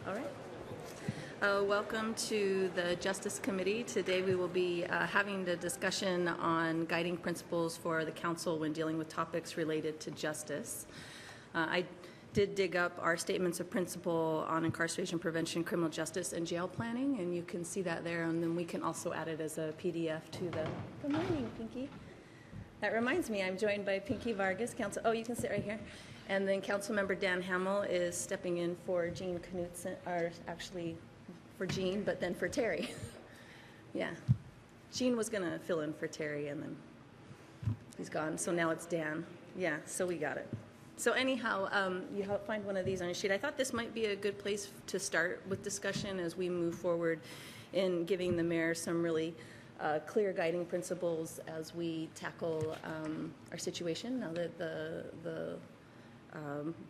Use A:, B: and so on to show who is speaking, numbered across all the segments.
A: All right. Welcome to the Justice Committee. Today we will be having the discussion on guiding principles for the Council when dealing with topics related to justice. I did dig up our statements of principle on incarceration prevention, criminal justice, and jail planning, and you can see that there, and then we can also add it as a PDF to the... Good morning, Pinky. That reminds me, I'm joined by Pinky Vargas, Council... Oh, you can sit right here. And then Councilmember Dan Hamill is stepping in for Jean Knutson, or actually for Jean, but then for Terry. Yeah. Jean was going to fill in for Terry, and then he's gone, so now it's Dan. Yeah, so we got it. So anyhow, you find one of these on your sheet. I thought this might be a good place to start with discussion as we move forward in giving the mayor some really clear guiding principles as we tackle our situation now that the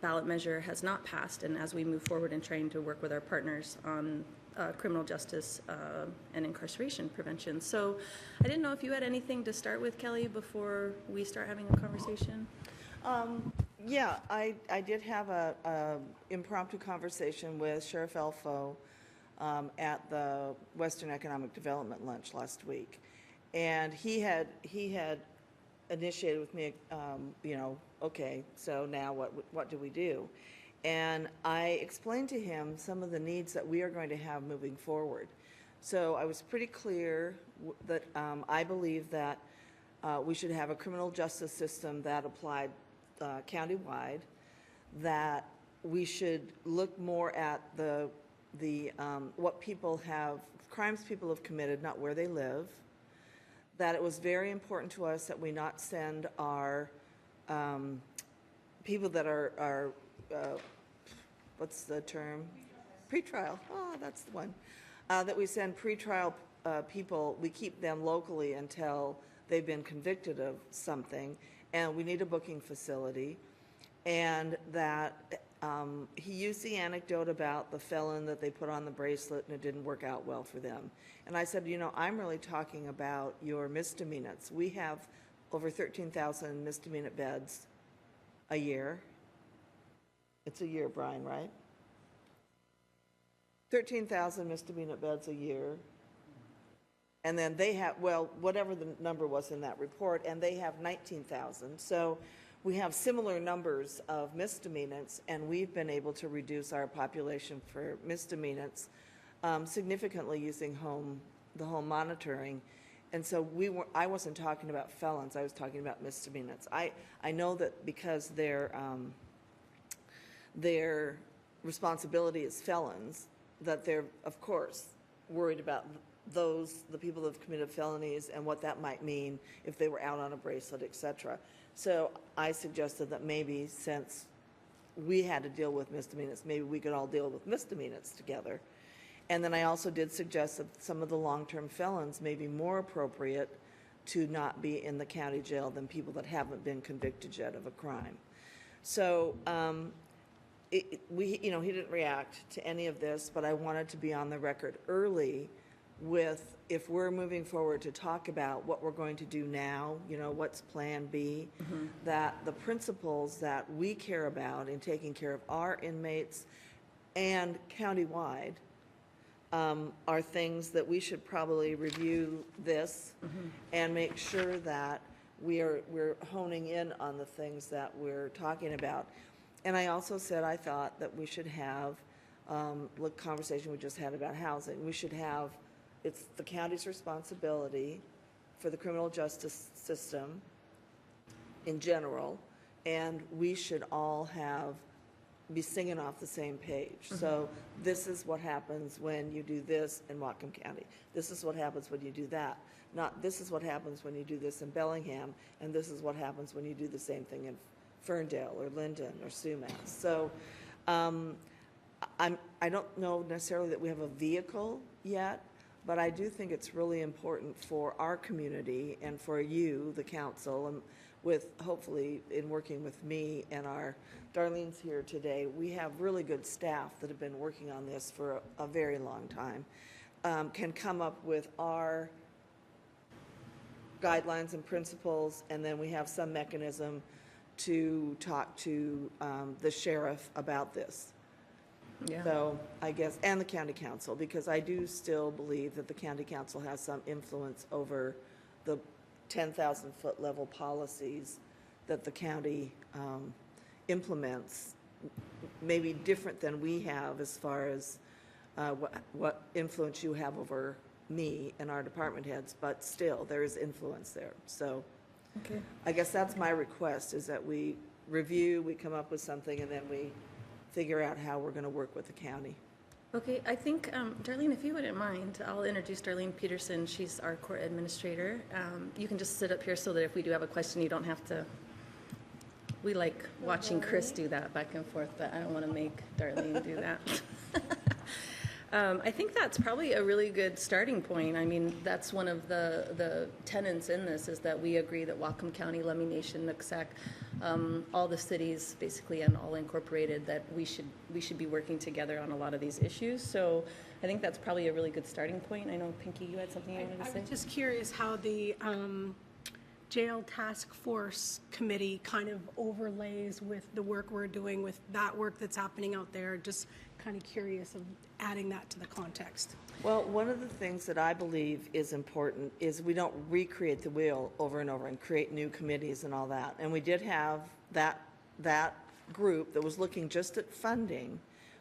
A: ballot measure has not passed, and as we move forward in trying to work with our partners on criminal justice and incarceration prevention. So I didn't know if you had anything to start with, Kelly, before we start having a conversation.
B: Yeah, I did have a impromptu conversation with Sheriff Elfo at the Western Economic Development lunch last week, and he had initiated with me, okay, so now what do we do? And I explained to him some of the needs that we are going to have moving forward. So I was pretty clear that I believe that we should have a criminal justice system that applied countywide, that we should look more at the what people have, crimes people have committed, not where they live, that it was very important to us that we not send our people that are what's the term? Pretrial. Oh, that's the one. That we send pretrial people, we keep them locally until they've been convicted of something, and we need a booking facility. And that he used the anecdote about the felon that they put on the bracelet and it didn't work out well for them. And I said, I'm really talking about your misdemeanors. We have over 13,000 misdemeanor beds a year. It's a year, Brian, right? 13,000 misdemeanor beds a year. And then they have, well, whatever the number was in that report, and they have 19,000. So we have similar numbers of misdemeanors, and we've been able to reduce our population for misdemeanors significantly using the home monitoring. And so I wasn't talking about felons, I was talking about misdemeanors. I know that because their responsibility is felons, that they're, of course, worried about the people who have committed felonies and what that might mean if they were out on a bracelet, etc. So I suggested that maybe since we had to deal with misdemeanors, maybe we could all deal with misdemeanors together. And then I also did suggest that some of the long-term felons may be more appropriate to not be in the county jail than people that haven't been convicted yet of a crime. So he didn't react to any of this, but I wanted to be on the record early with, if we're moving forward to talk about what we're going to do now, what's plan B, that the principles that we care about in taking care of our inmates and countywide are things that we should probably review this and make sure that we're honing in on the things that we're talking about. And I also said I thought that we should have, the conversation we just had about housing, we should have, it's the county's responsibility for the criminal justice system in general, and we should all be singing off the same page. So this is what happens when you do this in Whatcom County. This is what happens when you do that. Not this is what happens when you do this in Bellingham, and this is what happens when you do the same thing in Ferndale or Linden or Sumas. So I don't know necessarily that we have a vehicle yet, but I do think it's really important for our community and for you, the council, and with hopefully in working with me and Darlene's here today, we have really good staff that have been working on this for a very long time, can come up with our guidelines and principles, and then we have some mechanism to talk to the sheriff about this.
A: Yeah.
B: So I guess, and the county council, because I do still believe that the county council has some influence over the 10,000-foot level policies that the county implements, maybe different than we have as far as what influence you have over me and our department heads, but still, there is influence there. So
A: Okay.
B: I guess that's my request, is that we review, we come up with something, and then we figure out how we're going to work with the county.
A: Okay, I think, Darlene, if you wouldn't mind, I'll introduce Darlene Petersen. She's our court administrator. You can just sit up here so that if we do have a question, you don't have to. We like watching Chris do that back and forth, but I don't want to make Darlene do that. I think that's probably a really good starting point. I mean, that's one of the tenets in this, is that we agree that Whatcom County, Lummi Nation, Nooksack, all the cities basically, and all incorporated, that we should be working together on a lot of these issues. So I think that's probably a really good starting point. I know, Pinky, you had something you wanted to say?
C: I was just curious how the jail task force committee kind of overlays with the work we're doing, with that work that's happening out there. Just kind of curious of adding that to the context.
B: Well, one of the things that I believe is important is we don't recreate the wheel over and over and create new committees and all that. And we did have that group that was looking just at funding,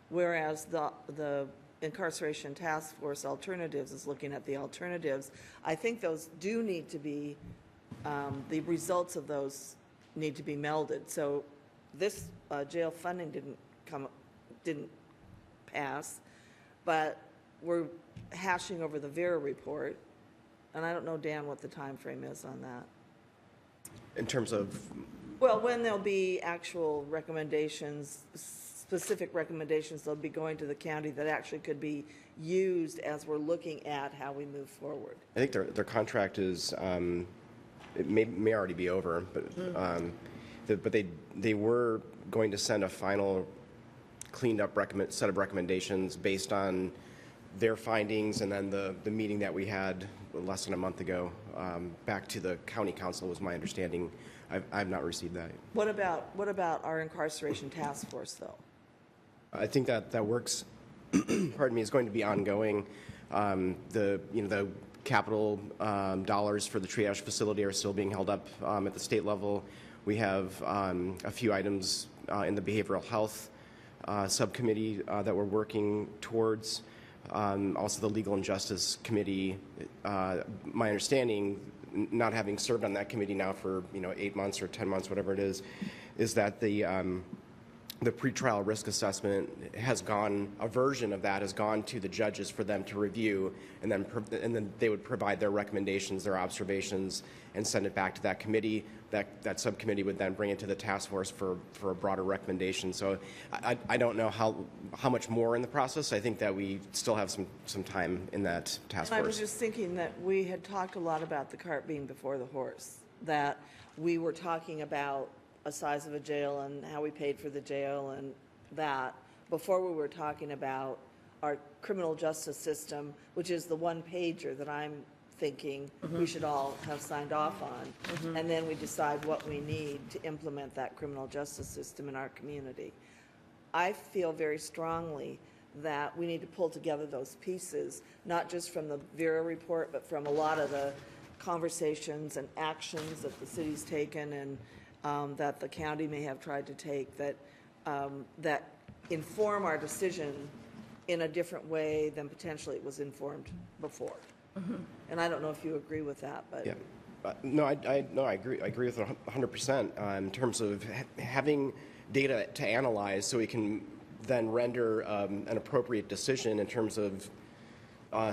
B: whereas the Incarceration Task Force Alternatives is looking at the alternatives. I think those do need to be, the results of those need to be melded. So this jail funding didn't pass, but we're hashing over the Vera report, and I don't know, Dan, what the time frame is on that.
D: In terms of?
B: Well, when there'll be actual recommendations, specific recommendations they'll be going to the county that actually could be used as we're looking at how we move forward.
D: I think their contract is, it may already be over, but they were going to send a final cleaned up set of recommendations based on their findings, and then the meeting that we had less than a month ago back to the county council was my understanding. I've not received that.
B: What about our incarceration task force, though?
D: I think that works. Pardon me, is going to be ongoing. The capital dollars for the triage facility are still being held up at the state level. We have a few items in the behavioral health subcommittee that we're working towards. Also the Legal and Justice Committee. My understanding, not having served on that committee now for 8 months or 10 months, whatever it is that the pretrial risk assessment has gone, a version of that has gone to the judges for them to review, and then they would provide their recommendations, their observations, and send it back to that committee. That subcommittee would then bring it to the task force for a broader recommendation. So I don't know how much more in the process. I think that we still have some time in that task force.
B: I was just thinking that we had talked a lot about the cart being before the horse, that we were talking about a size of a jail and how we paid for the jail and that before we were talking about our criminal justice system, which is the one pager that I'm thinking we should all have signed off on, and then we decide what we need to implement that criminal justice system in our community. I feel very strongly that we need to pull together those pieces, not just from the Vera report, but from a lot of the conversations and actions that the city's taken and that the county may have tried to take that inform our decision in a different way than potentially it was informed before. And I don't know if you agree with that, but
D: yeah, no, I agree. I agree with it 100% in terms of having data to analyze, so we can then render an appropriate decision in terms of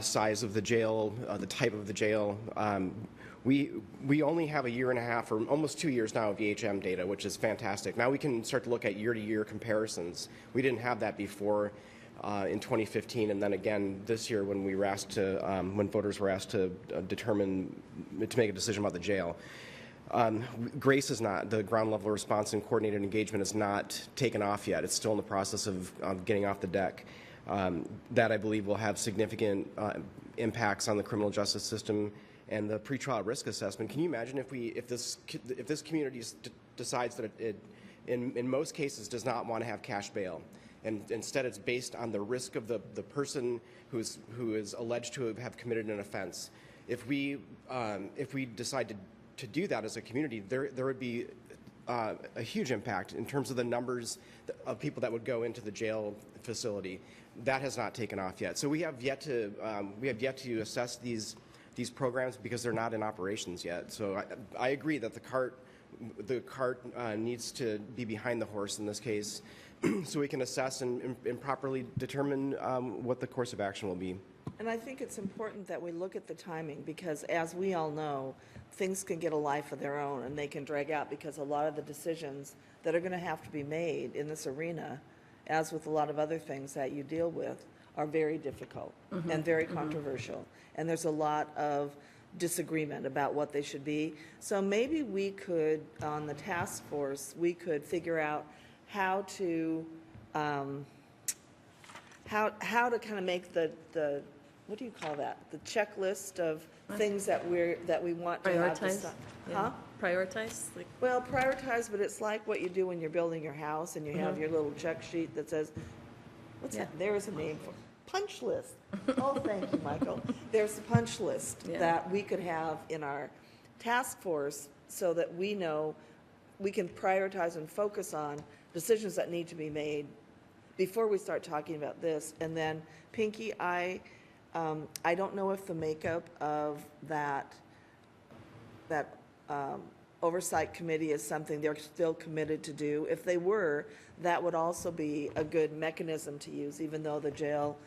D: size of the jail, the type of the jail. We only have a year and a half, or almost 2 years now, of VHM data, which is fantastic. Now we can start to look at year-to-year comparisons. We didn't have that before in 2015, and then again this year when we were asked to, when voters were asked to make a decision about the jail. GRACE is not, the ground level response and coordinated engagement is not taken off yet. It's still in the process of getting off the deck. That I believe will have significant impacts on the criminal justice system and the pretrial risk assessment. Can you imagine if this community decides that it in most cases does not want to have cash bail, And instead, it's based on the risk of the person who is alleged to have committed an offense. If we decide to do that as a community, there would be a huge impact in terms of the numbers of people that would go into the jail facility. That has not taken off yet. So we have yet to assess these programs because they're not in operations yet. So I agree that the cart needs to be behind the horse in this case, so we can assess and properly determine what the course of action will be.
B: And I think it's important that we look at the timing, because as we all know, things can get a life of their own and they can drag out, because a lot of the decisions that are going to have to be made in this arena, as with a lot of other things that you deal with, are very difficult and very controversial. And there's a lot of disagreement about what they should be. So maybe we could, on the task force, we could figure out how to kind of make the what do you call that? The checklist of things that we want to have.
A: Prioritize?
B: Huh?
A: Prioritize? Like,
B: Well, prioritize, but it's like what you do when you're building your house and you have your little check sheet that says, what's that? There's a name for it. Punch list. Oh, thank you, Michael. There's a punch list that we could have in our task force so that we know we can prioritize and focus on decisions that need to be made before we start talking about this. And then, Pinky, I don't know if the makeup of that oversight committee is something they're still committed to do. If they were, that would also be a good mechanism to use, even though the jail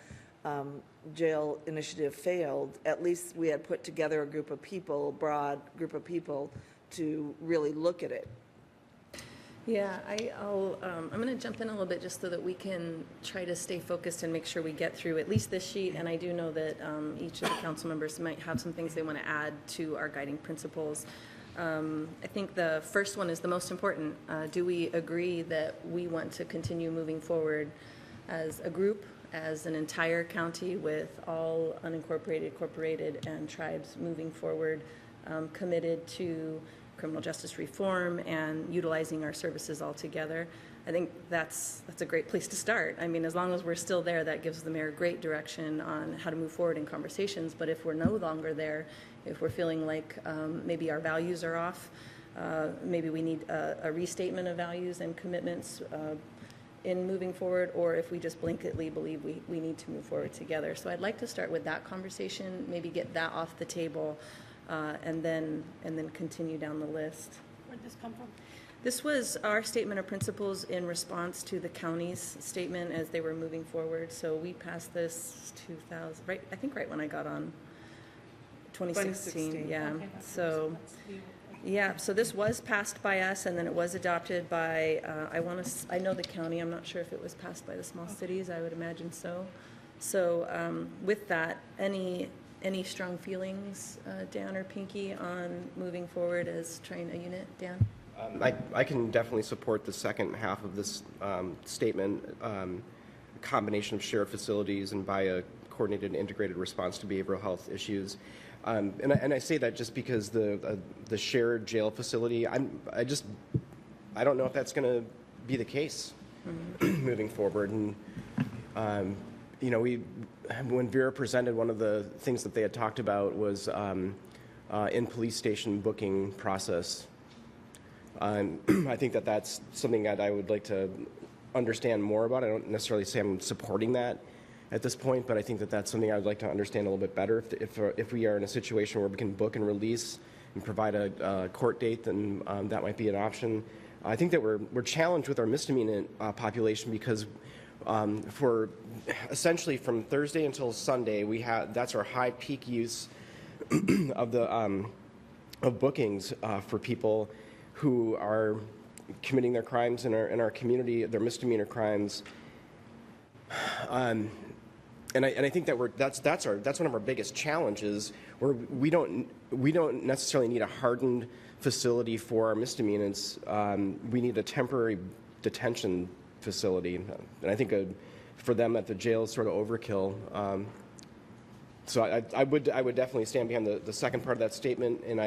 B: initiative failed. At least we had put together a group of people, a broad group of people, to really look at it.
A: Yeah, I'm going to jump in a little bit just so that we can try to stay focused and make sure we get through at least this sheet. And I do know that each of the council members might have some things they want to add to our guiding principles. I think the first one is the most important. Do we agree that we want to continue moving forward as a group, as an entire county, with all unincorporated, incorporated, and tribes moving forward, committed to criminal justice reform and utilizing our services all together? I think that's a great place to start. I mean, as long as we're still there, that gives the mayor great direction on how to move forward in conversations. But if we're no longer there, if we're feeling like maybe our values are off, maybe we need a restatement of values and commitments in moving forward, or if we just blanketly believe we need to move forward together. So I'd like to start with that conversation, maybe get that off the table, and then continue down the list.
C: Where'd this come from?
A: This was our statement of principles in response to the county's statement as they were moving forward. So we passed this 2000, right? I think right when I got on 2016. Yeah.
C: Okay,
A: So yeah. So this was passed by us, and then it was adopted by. I know the county. I'm not sure if it was passed by the small cities. I would imagine so. So with that, any strong feelings, Dan or Pinky, on moving forward as trying a unit? Dan?
D: I can definitely support the second half of this statement, a combination of shared facilities and by a coordinated and integrated response to behavioral health issues. And I say that just because the shared jail facility, I don't know if that's going to be the case moving forward. And when Vera presented, one of the things that they had talked about was in police station booking process. I think that that's something that I would like to understand more about. I don't necessarily say I'm supporting that at this point, but I think that that's something I would like to understand a little bit better. If we are in a situation where we can book and release and provide a court date, then that might be an option. I think that we're challenged with our misdemeanor population because for essentially from Thursday until Sunday, that's our high peak use of bookings for people who are committing their crimes in our community, their misdemeanor crimes, and I think that that's one of our biggest challenges, where we don't necessarily need a hardened facility for our misdemeanors. We need a temporary detention facility, and I think for them at the jail is sort of overkill. So I would definitely stand behind the second part of that statement, and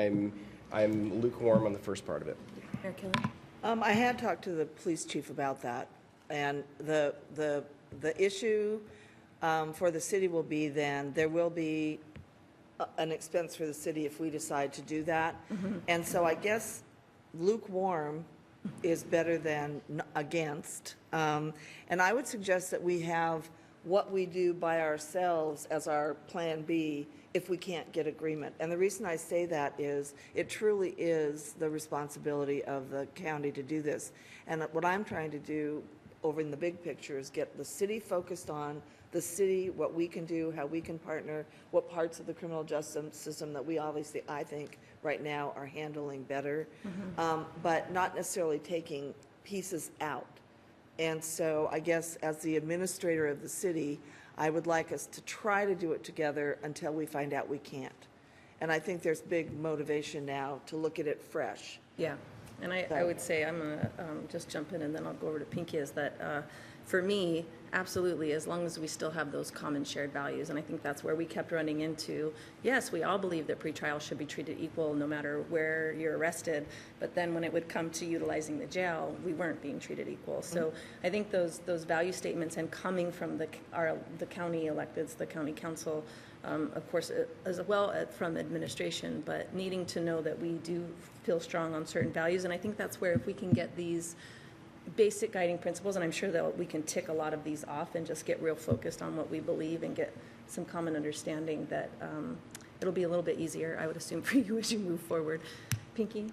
D: I'm lukewarm on the first part of it.
A: Mayor Kelly?
B: I had talked to the police chief about that, And the issue for the city will be then, there will be an expense for the city if we decide to do that. And so I guess lukewarm is better than against. And I would suggest that we have what we do by ourselves as our plan B if we can't get agreement. And the reason I say that is it truly is the responsibility of the county to do this. And what I'm trying to do over in the big picture is get the city focused on the city, what we can do, how we can partner, what parts of the criminal justice system that we obviously, I think, right now are handling better, but not necessarily taking pieces out. And so I guess as the administrator of the city, I would like us to try to do it together until we find out we can't. And I think there's big motivation now to look at it fresh.
A: Yeah, and I would say, I'm going to just jump in and then I'll go over to Pinky, is that for me, absolutely, as long as we still have those common shared values, and I think that's where we kept running into, yes, we all believe that pretrial should be treated equal no matter where you're arrested, but then when it would come to utilizing the jail, we weren't being treated equal. So I think those value statements and coming from the county electeds, the county council, of course, as well from administration, but needing to know that we do feel strong on certain values, and I think that's where if we can get these basic guiding principles, and I'm sure that we can tick a lot of these off and just get real focused on what we believe and get some common understanding, that it'll be a little bit easier, I would assume, for you as you move forward. Pinky?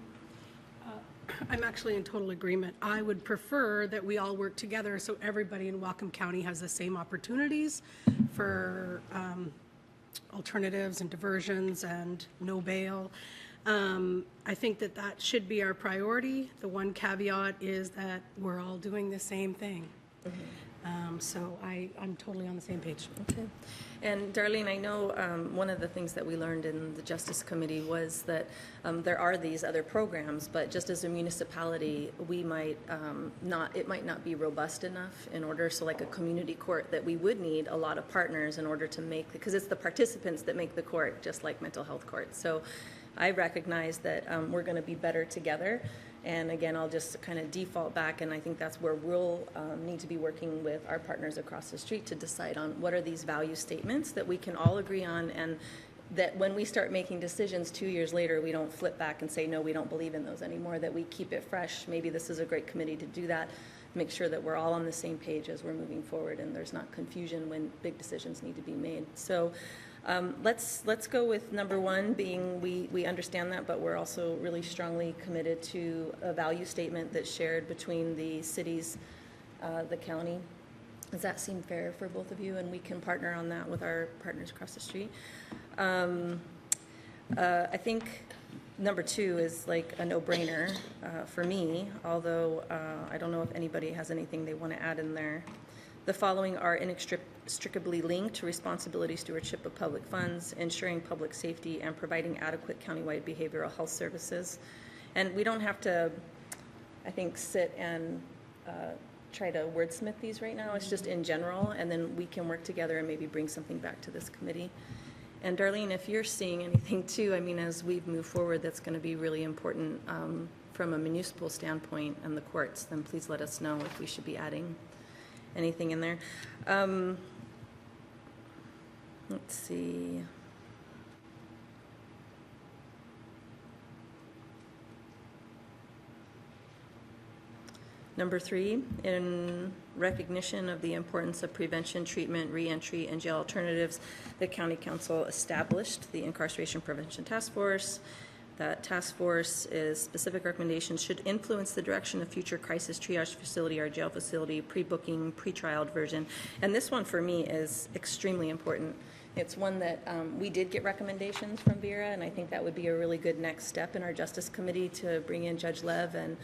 C: I'm actually in total agreement. I would prefer that we all work together so everybody in Whatcom County has the same opportunities for alternatives and diversions and no bail. I think that should be our priority. The one caveat is that we're all doing the same thing. So I'm totally on the same page.
A: Okay. And Darlene, I know one of the things that we learned in the Justice Committee was that there are these other programs, but just as a municipality, we might it might not be robust enough in order, so like a community court, that we would need a lot of partners in order to make, because it's the participants that make the court, just like mental health courts. So I recognize that we're going to be better together. And again, I'll just kind of default back, and I think that's where we'll need to be working with our partners across the street to decide on what are these value statements that we can all agree on, and that when we start making decisions 2 years later, we don't flip back and say, no, we don't believe in those anymore, that we keep it fresh. Maybe this is a great committee to do that, make sure that we're all on the same page as we're moving forward and there's not confusion when big decisions need to be made. So let's go with number one, being we understand that, but we're also really strongly committed to a value statement that's shared between the cities, the county. Does that seem fair for both of you? And we can partner on that with our partners across the street. I think number two is like a no-brainer for me, although I don't know if anybody has anything they want to add in there. The following are inextricably linked to responsibility stewardship of public funds, ensuring public safety, and providing adequate countywide behavioral health services. And we don't have to, I think, sit and try to wordsmith these right now. It's just in general, and then we can work together and maybe bring something back to this committee. And Darlene, if you're seeing anything too, I mean, as we move forward, that's going to be really important from a municipal standpoint and the courts, then please let us know if we should be adding anything in there. Let's see. Number three, in recognition of the importance of prevention, treatment, reentry, and jail alternatives, the County Council established the Incarceration Prevention Task Force. That task force is specific recommendations should influence the direction of future crisis triage facility or jail facility, pre-booking, pre-trial diversion. And this one for me is extremely important. It's one that we did get recommendations from Vera, and I think that would be a really good next step in our Justice Committee to bring in Judge Lev and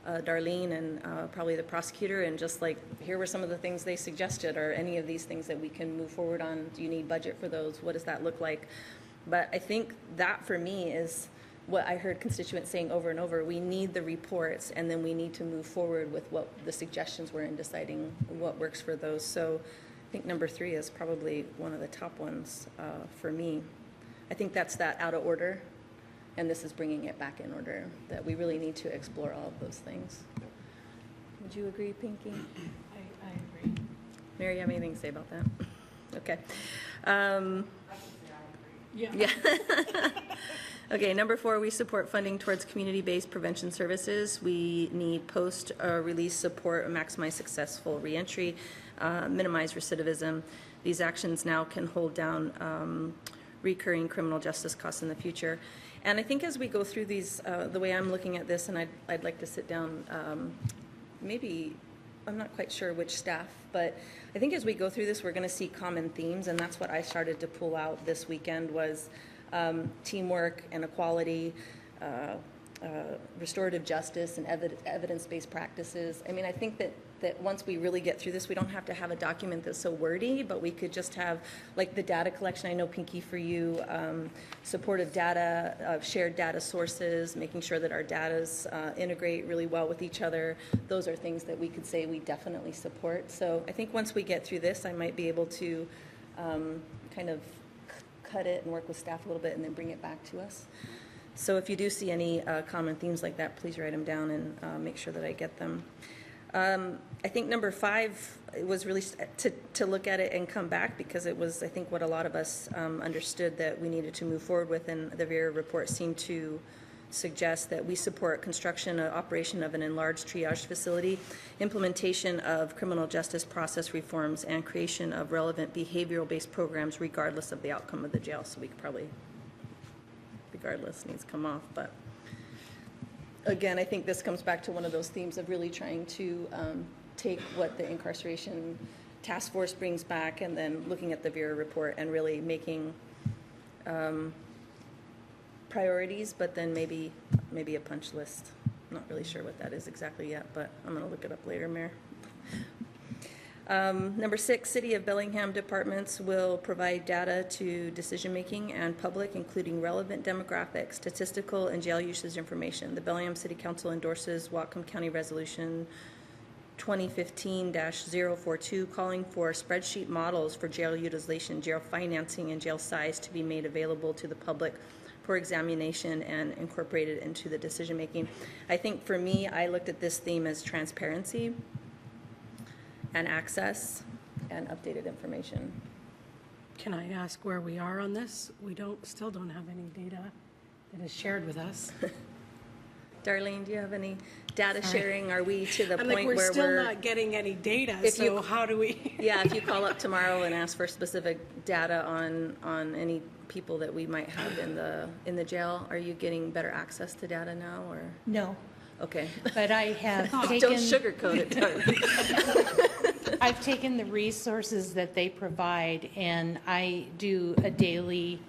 A: Darlene and probably the prosecutor, and just like, here were some of the things they suggested, or any of these things that we can move forward on. Do you need budget for those? What does that look like? But I think that for me is what I heard constituents saying over and over. We need the reports, and then we need to move forward with what the suggestions were in deciding what works for those. So I think number three is probably one of the top ones for me. I think that's that out of order, and this is bringing it back in order, that we really need to explore all of those things. Would you agree, Pinky?
C: I
A: Mary, you have anything to say about that? Okay.
C: Yeah.
A: Okay, number 4, we support funding towards community-based prevention services. We need post-release support, maximize successful reentry, minimize recidivism. These actions now can hold down recurring criminal justice costs in the future. And I think as we go through these, the way I'm looking at this, and I'd like to sit down, maybe, I'm not quite sure which staff, but I think as we go through this, we're going to see common themes, and that's what I started to pull out this weekend was teamwork and equality, restorative justice and evidence-based practices. I mean, I think that once we really get through this, we don't have to have a document that's so wordy, but we could just have, like, the data collection. I know, Pinky, for you, supportive data, shared data sources, making sure that our datas integrate really well with each other. Those are things that we could say we definitely support. So I think once we get through this, I might be able to kind of cut it and work with staff a little bit and then bring it back to us. So if you do see any common themes like that, please write them down and make sure that I get them. I think number 5 was really to look at it and come back, because it was, I think, what a lot of us understood that we needed to move forward with, and the VERA report seemed to suggest that we support construction and operation of an enlarged triage facility, implementation of criminal justice process reforms, and creation of relevant behavioral-based programs regardless of the outcome of the jail. So we could probably, regardless, needs to come off. But again, I think this comes back to one of those themes of really trying to take what the incarceration task force brings back and then looking at the VERA report and really making priorities, but then maybe a punch list. I'm not really sure what that is exactly yet, but I'm going to look it up later, Mayor. Number 6, City of Bellingham departments will provide data to decision-making and public, including relevant demographics, statistical, and jail usage information. The Bellingham City Council endorses Whatcom County Resolution 2015-042, calling for spreadsheet models for jail utilization, jail financing, and jail size to be made available to the public for examination and incorporated into the decision-making. I think for me, I looked at this theme as transparency and access and updated information.
C: Can I ask where we are on this? We still don't have any data that is shared with us.
A: Darlene, do you have any data sharing? Are we to the
C: I'm
A: point
C: like,
A: where
C: we're still not getting any data, so how do we?
A: Yeah, if you call up tomorrow and ask for specific data on any people that we might have in the jail, are you getting better access to data now, or?
E: No,
A: Okay.
E: but I have
A: Don't
E: taken,
A: sugarcoat it, Darlene.
E: I've taken the resources that they provide, and I do a daily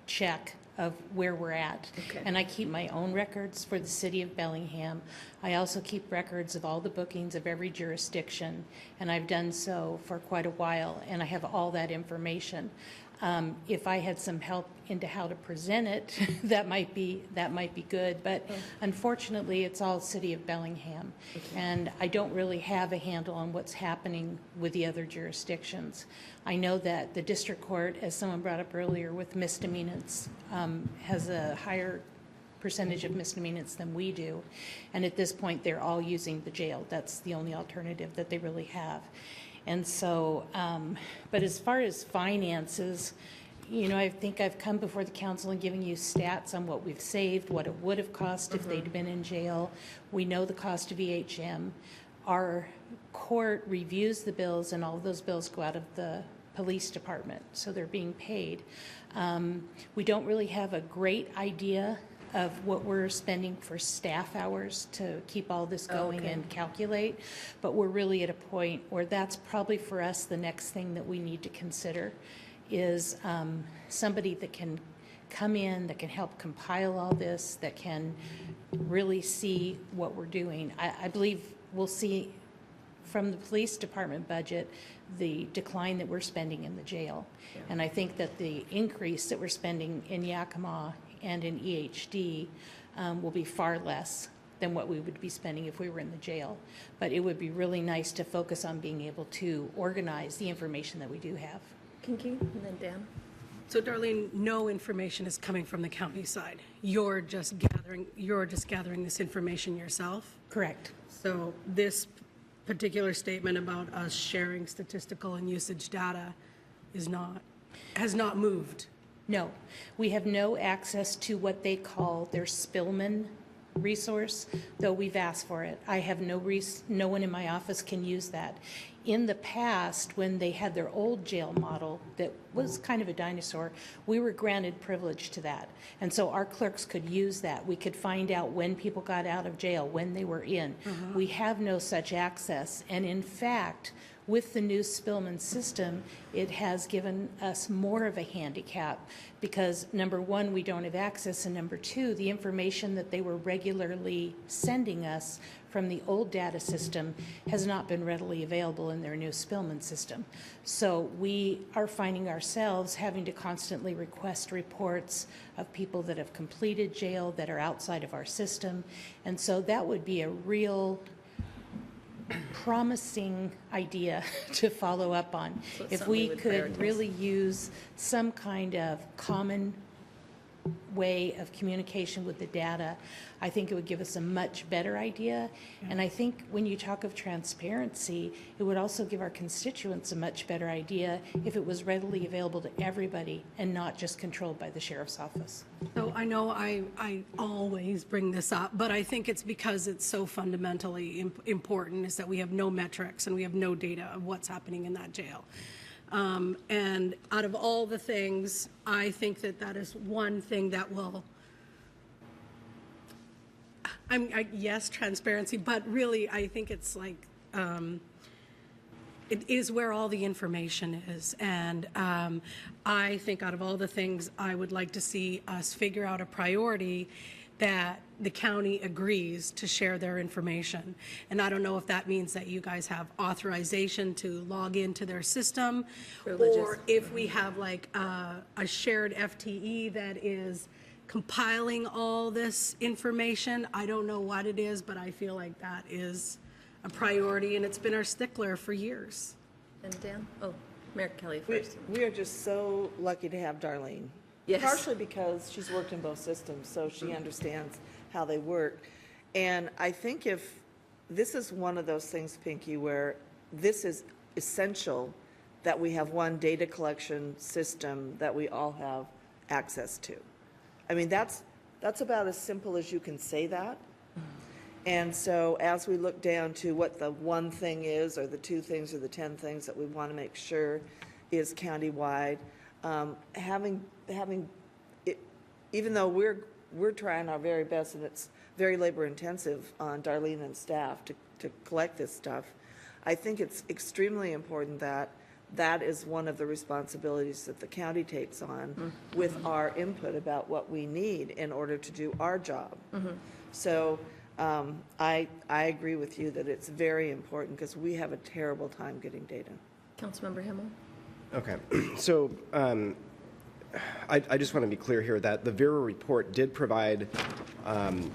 E: check of where we're at.
A: Okay.
E: And I keep my own records for the city of Bellingham. I also keep records of all the bookings of every jurisdiction, and I've done so for quite a while, and I have all that information. If I had some help into how to present it, that might be good. But unfortunately, it's all City of Bellingham, and I don't really have a handle on what's happening with the other jurisdictions. I know that the district court, as someone brought up earlier, with misdemeanors, has a higher percentage of misdemeanors than we do, and at this point, they're all using the jail. That's the only alternative that they really have. And so, but as far as finances, you know, I think I've come before the council and given you stats on what we've saved, what it would have cost if they'd been in jail. We know the cost of EHM. Our court reviews the bills, and all of those bills go out of the police department, so they're being paid. We don't really have a great idea of what we're spending for staff hours to keep all this going and calculate, but we're really at a point where that's probably for us the next thing that we need to consider is somebody that can come in, that can help compile all this, that can really see what we're doing. I believe we'll see from the police department budget the decline that we're spending in the jail. Yeah. And I think that the increase that we're spending in Yakima and in EHD will be far less than what we would be spending if we were in the jail. But it would be really nice to focus on being able to organize the information that we do have.
A: Kinky, and then Dan.
C: So Darlene, no information is coming from the county side. You're just gathering this information yourself?
E: Correct.
C: So this particular statement about us sharing statistical and usage data has not moved.
E: No, we have no access to what they call their Spillman resource, though we've asked for it. I have no one in my office can use that. In the past, when they had their old jail model that was kind of a dinosaur, we were granted privilege to that. And so our clerks could use that. We could find out when people got out of jail, when they were in. We have no such access. And in fact, with the new Spillman system, it has given us more of a handicap because, number one, we don't have access, and number two, the information that they were regularly sending us from the old data system has not been readily available in their new Spillman system. So we are finding ourselves having to constantly request reports of people that have completed jail that are outside of our system. And so that would be a real promising idea to follow up on.
A: So it's
E: If
A: something
E: we
A: we would
E: could
A: prioritize.
E: really use some kind of common way of communication with the data, I think it would give us a much better idea. And I think when you talk of transparency, it would also give our constituents a much better idea if it was readily available to everybody and not just controlled by the sheriff's office.
C: So I know I always bring this up, but I think it's because it's so fundamentally important is that we have no metrics and we have no data of what's happening in that jail. And out of all the things, I think that is one thing that will, yes, transparency, but really I think it's like, it is where all the information is. And I think out of all the things, I would like to see us figure out a priority that the county agrees to share their information. And I don't know if that means that you guys have authorization to log into their system,
A: Privileges.
C: or if we have like a shared FTE that is compiling all this information. I don't know what it is, but I feel like that is a priority, and it's been our stickler for years.
A: And Dan? Oh, Mayor Kelly
B: We
A: first.
B: we are just so lucky to have Darlene.
A: Yes.
B: Partially because she's worked in both systems, so she understands how they work. And I think if, this is one of those things, Pinky, where this is essential that we have one data collection system that we all have access to. I mean, that's about as simple as you can say that. And so as we look down to what the one thing is, or the two things, or the 10 things that we want to make sure is countywide, having it, even though we're trying our very best, and it's very labor intensive on Darlene and staff to collect this stuff, I think it's extremely important that that is one of the responsibilities that the county takes on with our input about what we need in order to do our job. So I agree with you that it's very important because we have a terrible time getting data.
A: Councilmember Himmel?
D: Okay, so I just want to be clear here that the Vera report did provide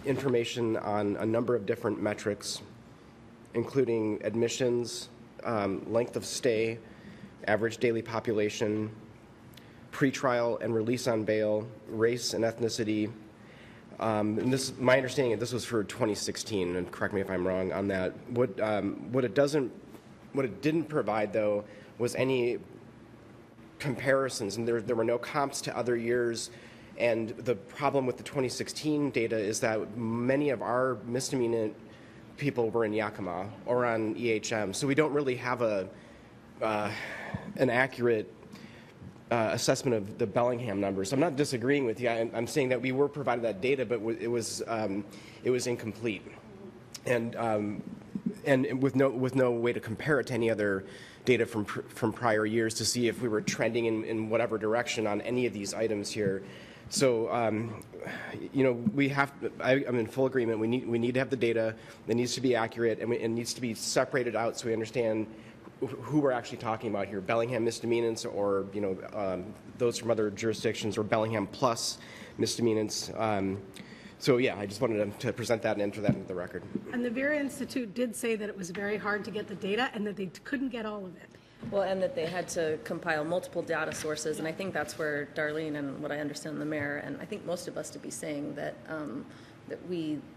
D: information on a number of different metrics, including admissions, length of stay, average daily population, pretrial and release on bail, race and ethnicity. And this, my understanding, this was for 2016, and correct me if I'm wrong on that. What it didn't provide though was any comparisons, and there were no comps to other years. And the problem with the 2016 data is that many of our misdemeanor people were in Yakima or on EHM, so we don't really have an accurate assessment of the Bellingham numbers. I'm not disagreeing with you. I'm saying that we were provided that data, but it was incomplete, and with no way to compare it to any other data from prior years to see if we were trending in whatever direction on any of these items here. So, you know, I'm in full agreement. We need to have the data. It needs to be accurate, and it needs to be separated out so we understand who we're actually talking about here: Bellingham misdemeanants, or those from other jurisdictions, or Bellingham plus misdemeanants. So yeah, I just wanted to present that and enter that into the record.
C: And the Vera Institute did say that it was very hard to get the data and that they couldn't get all of it.
A: Well, and that they had to compile multiple data sources, and I think that's where Darlene and what I understand the mayor, and I think most of us to be saying that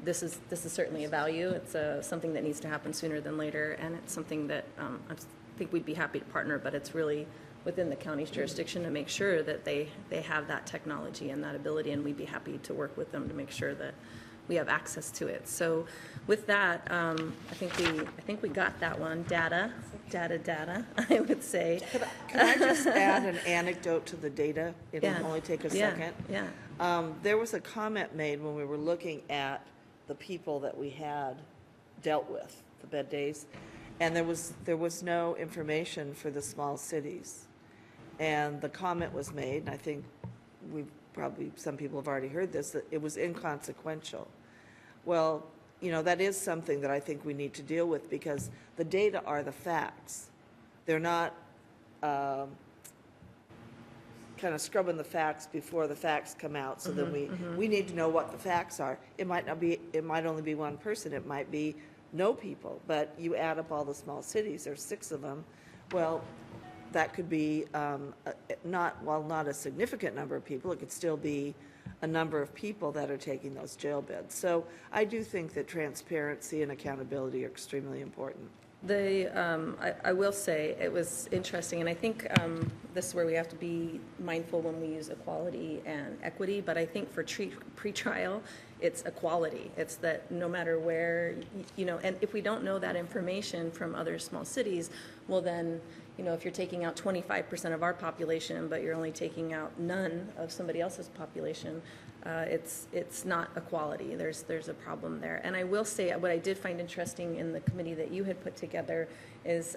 A: this is certainly a value. It's something that needs to happen sooner than later, and it's something that I think we'd be happy to partner, but it's really within the county's jurisdiction to make sure that they have that technology and that ability, and we'd be happy to work with them to make sure that we have access to it. So with that, I think we got that one. Data, I would say.
B: Could I just add an anecdote to the data? It'll
A: Yeah.
B: only take a
A: Yeah,
B: second.
A: yeah.
B: There was a comment made when we were looking at the people that we had dealt with, the bed days, and there was no information for the small cities. And the comment was made, and I think some people have already heard this, that it was inconsequential. Well, that is something that I think we need to deal with, because the data are the facts. They're not kind of scrubbing the facts before the facts come out, so that we need to know what the facts are. It might only be one person, it might be no people, but you add up all the small cities, there's 6 of them. Well, that could be not a significant number of people, it could still be a number of people that are taking those jail beds. So I do think that transparency and accountability are extremely important.
A: I will say it was interesting, and I think this is where we have to be mindful when we use equality and equity, but I think for pretrial, it's equality. It's that no matter where, and if we don't know that information from other small cities, well then, if you're taking out 25% of our population, but you're only taking out none of somebody else's population, it's not equality. There's a problem there. And I will say, what I did find interesting in the committee that you had put together is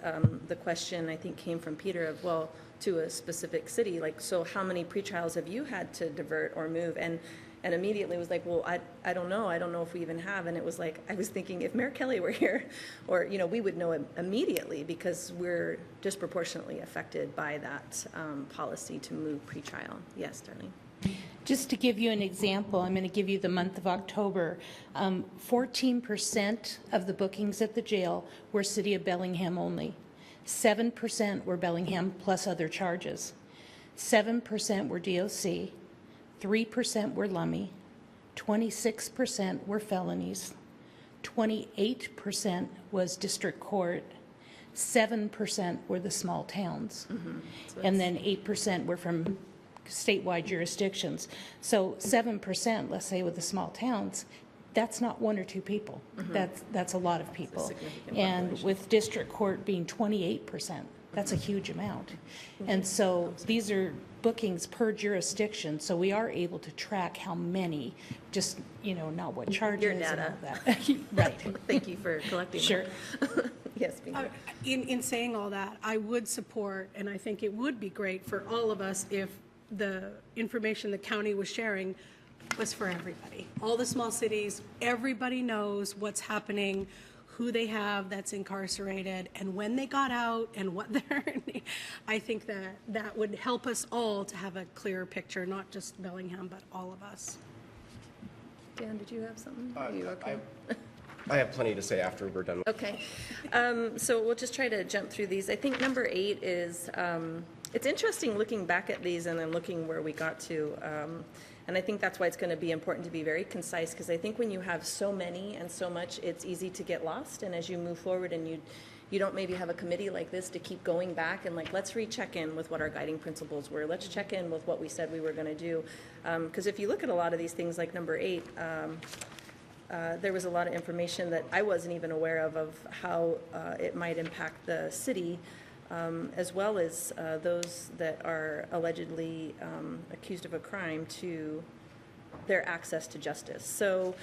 A: the question, I think, came from Peter of, well, to a specific city, like, so how many pretrials have you had to divert or move? And immediately was like, well, I don't know. I don't know if we even have. And it was like, I was thinking if Mayor Kelly were here, or, we would know immediately, because we're disproportionately affected by that policy to move pretrial. Yes, Darlene.
E: Just to give you an example, I'm going to give you the month of October. 14% of the bookings at the jail were City of Bellingham only. 7% were Bellingham plus other charges. 7% were DOC. 3% were Lummi, 26% were felonies, 28% was district court, 7% were the small towns, and then 8% were from statewide jurisdictions. So 7%, let's say, with the small towns, that's not 1 or 2 people. That's a lot of people. And with district court being 28%, that's a huge amount. And so these are bookings per jurisdiction, so we are able to track how many, just, not what charges
A: Your
E: and
A: data.
E: all that. Right.
A: Thank you for collecting
E: Sure.
A: that. Yes, Bingo.
C: In saying all that, I would support, and I think it would be great for all of us if the information the county was sharing was for everybody. All the small cities, everybody knows what's happening, who they have that's incarcerated, and when they got out, and what they're earning. I think that would help us all to have a clearer picture, not just Bellingham, but all of us.
A: Dan, did you have something? Are you okay?
D: I have plenty to say after we're done.
A: Okay. So we'll just try to jump through these. I think number 8 is, it's interesting looking back at these and then looking where we got to. And I think that's why it's going to be important to be very concise, because I think when you have so many and so much, it's easy to get lost. And as you move forward and you don't maybe have a committee like this to keep going back and like, let's recheck in with what our guiding principles were. Let's check in with what we said we were going to do. Because if you look at a lot of these things like number 8, there was a lot of information that I wasn't even aware of how it might impact the city, as well as those that are allegedly accused of a crime, to their access to justice. So,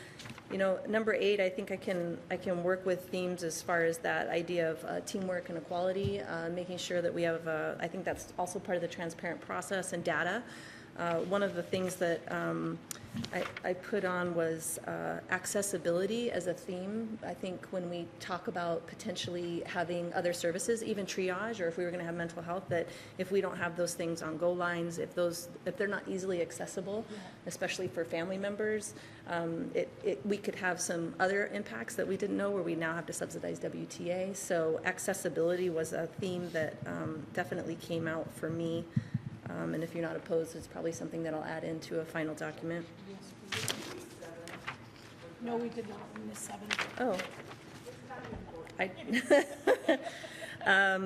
A: number 8, I think I can work with themes as far as that idea of teamwork and equality, making sure that we have, I think that's also part of the transparent process, and data. One of the things that I put on was accessibility as a theme. I think when we talk about potentially having other services, even triage, or if we were going to have mental health, that if we don't have those things on go lines, if they're not easily accessible, especially for family members, we could have some other impacts that we didn't know, where we now have to subsidize WTA. So accessibility was a theme that definitely came out for me. And if you're not opposed, it's probably something that I'll add into a final document.
C: No, we did not. We missed 7.
A: Oh.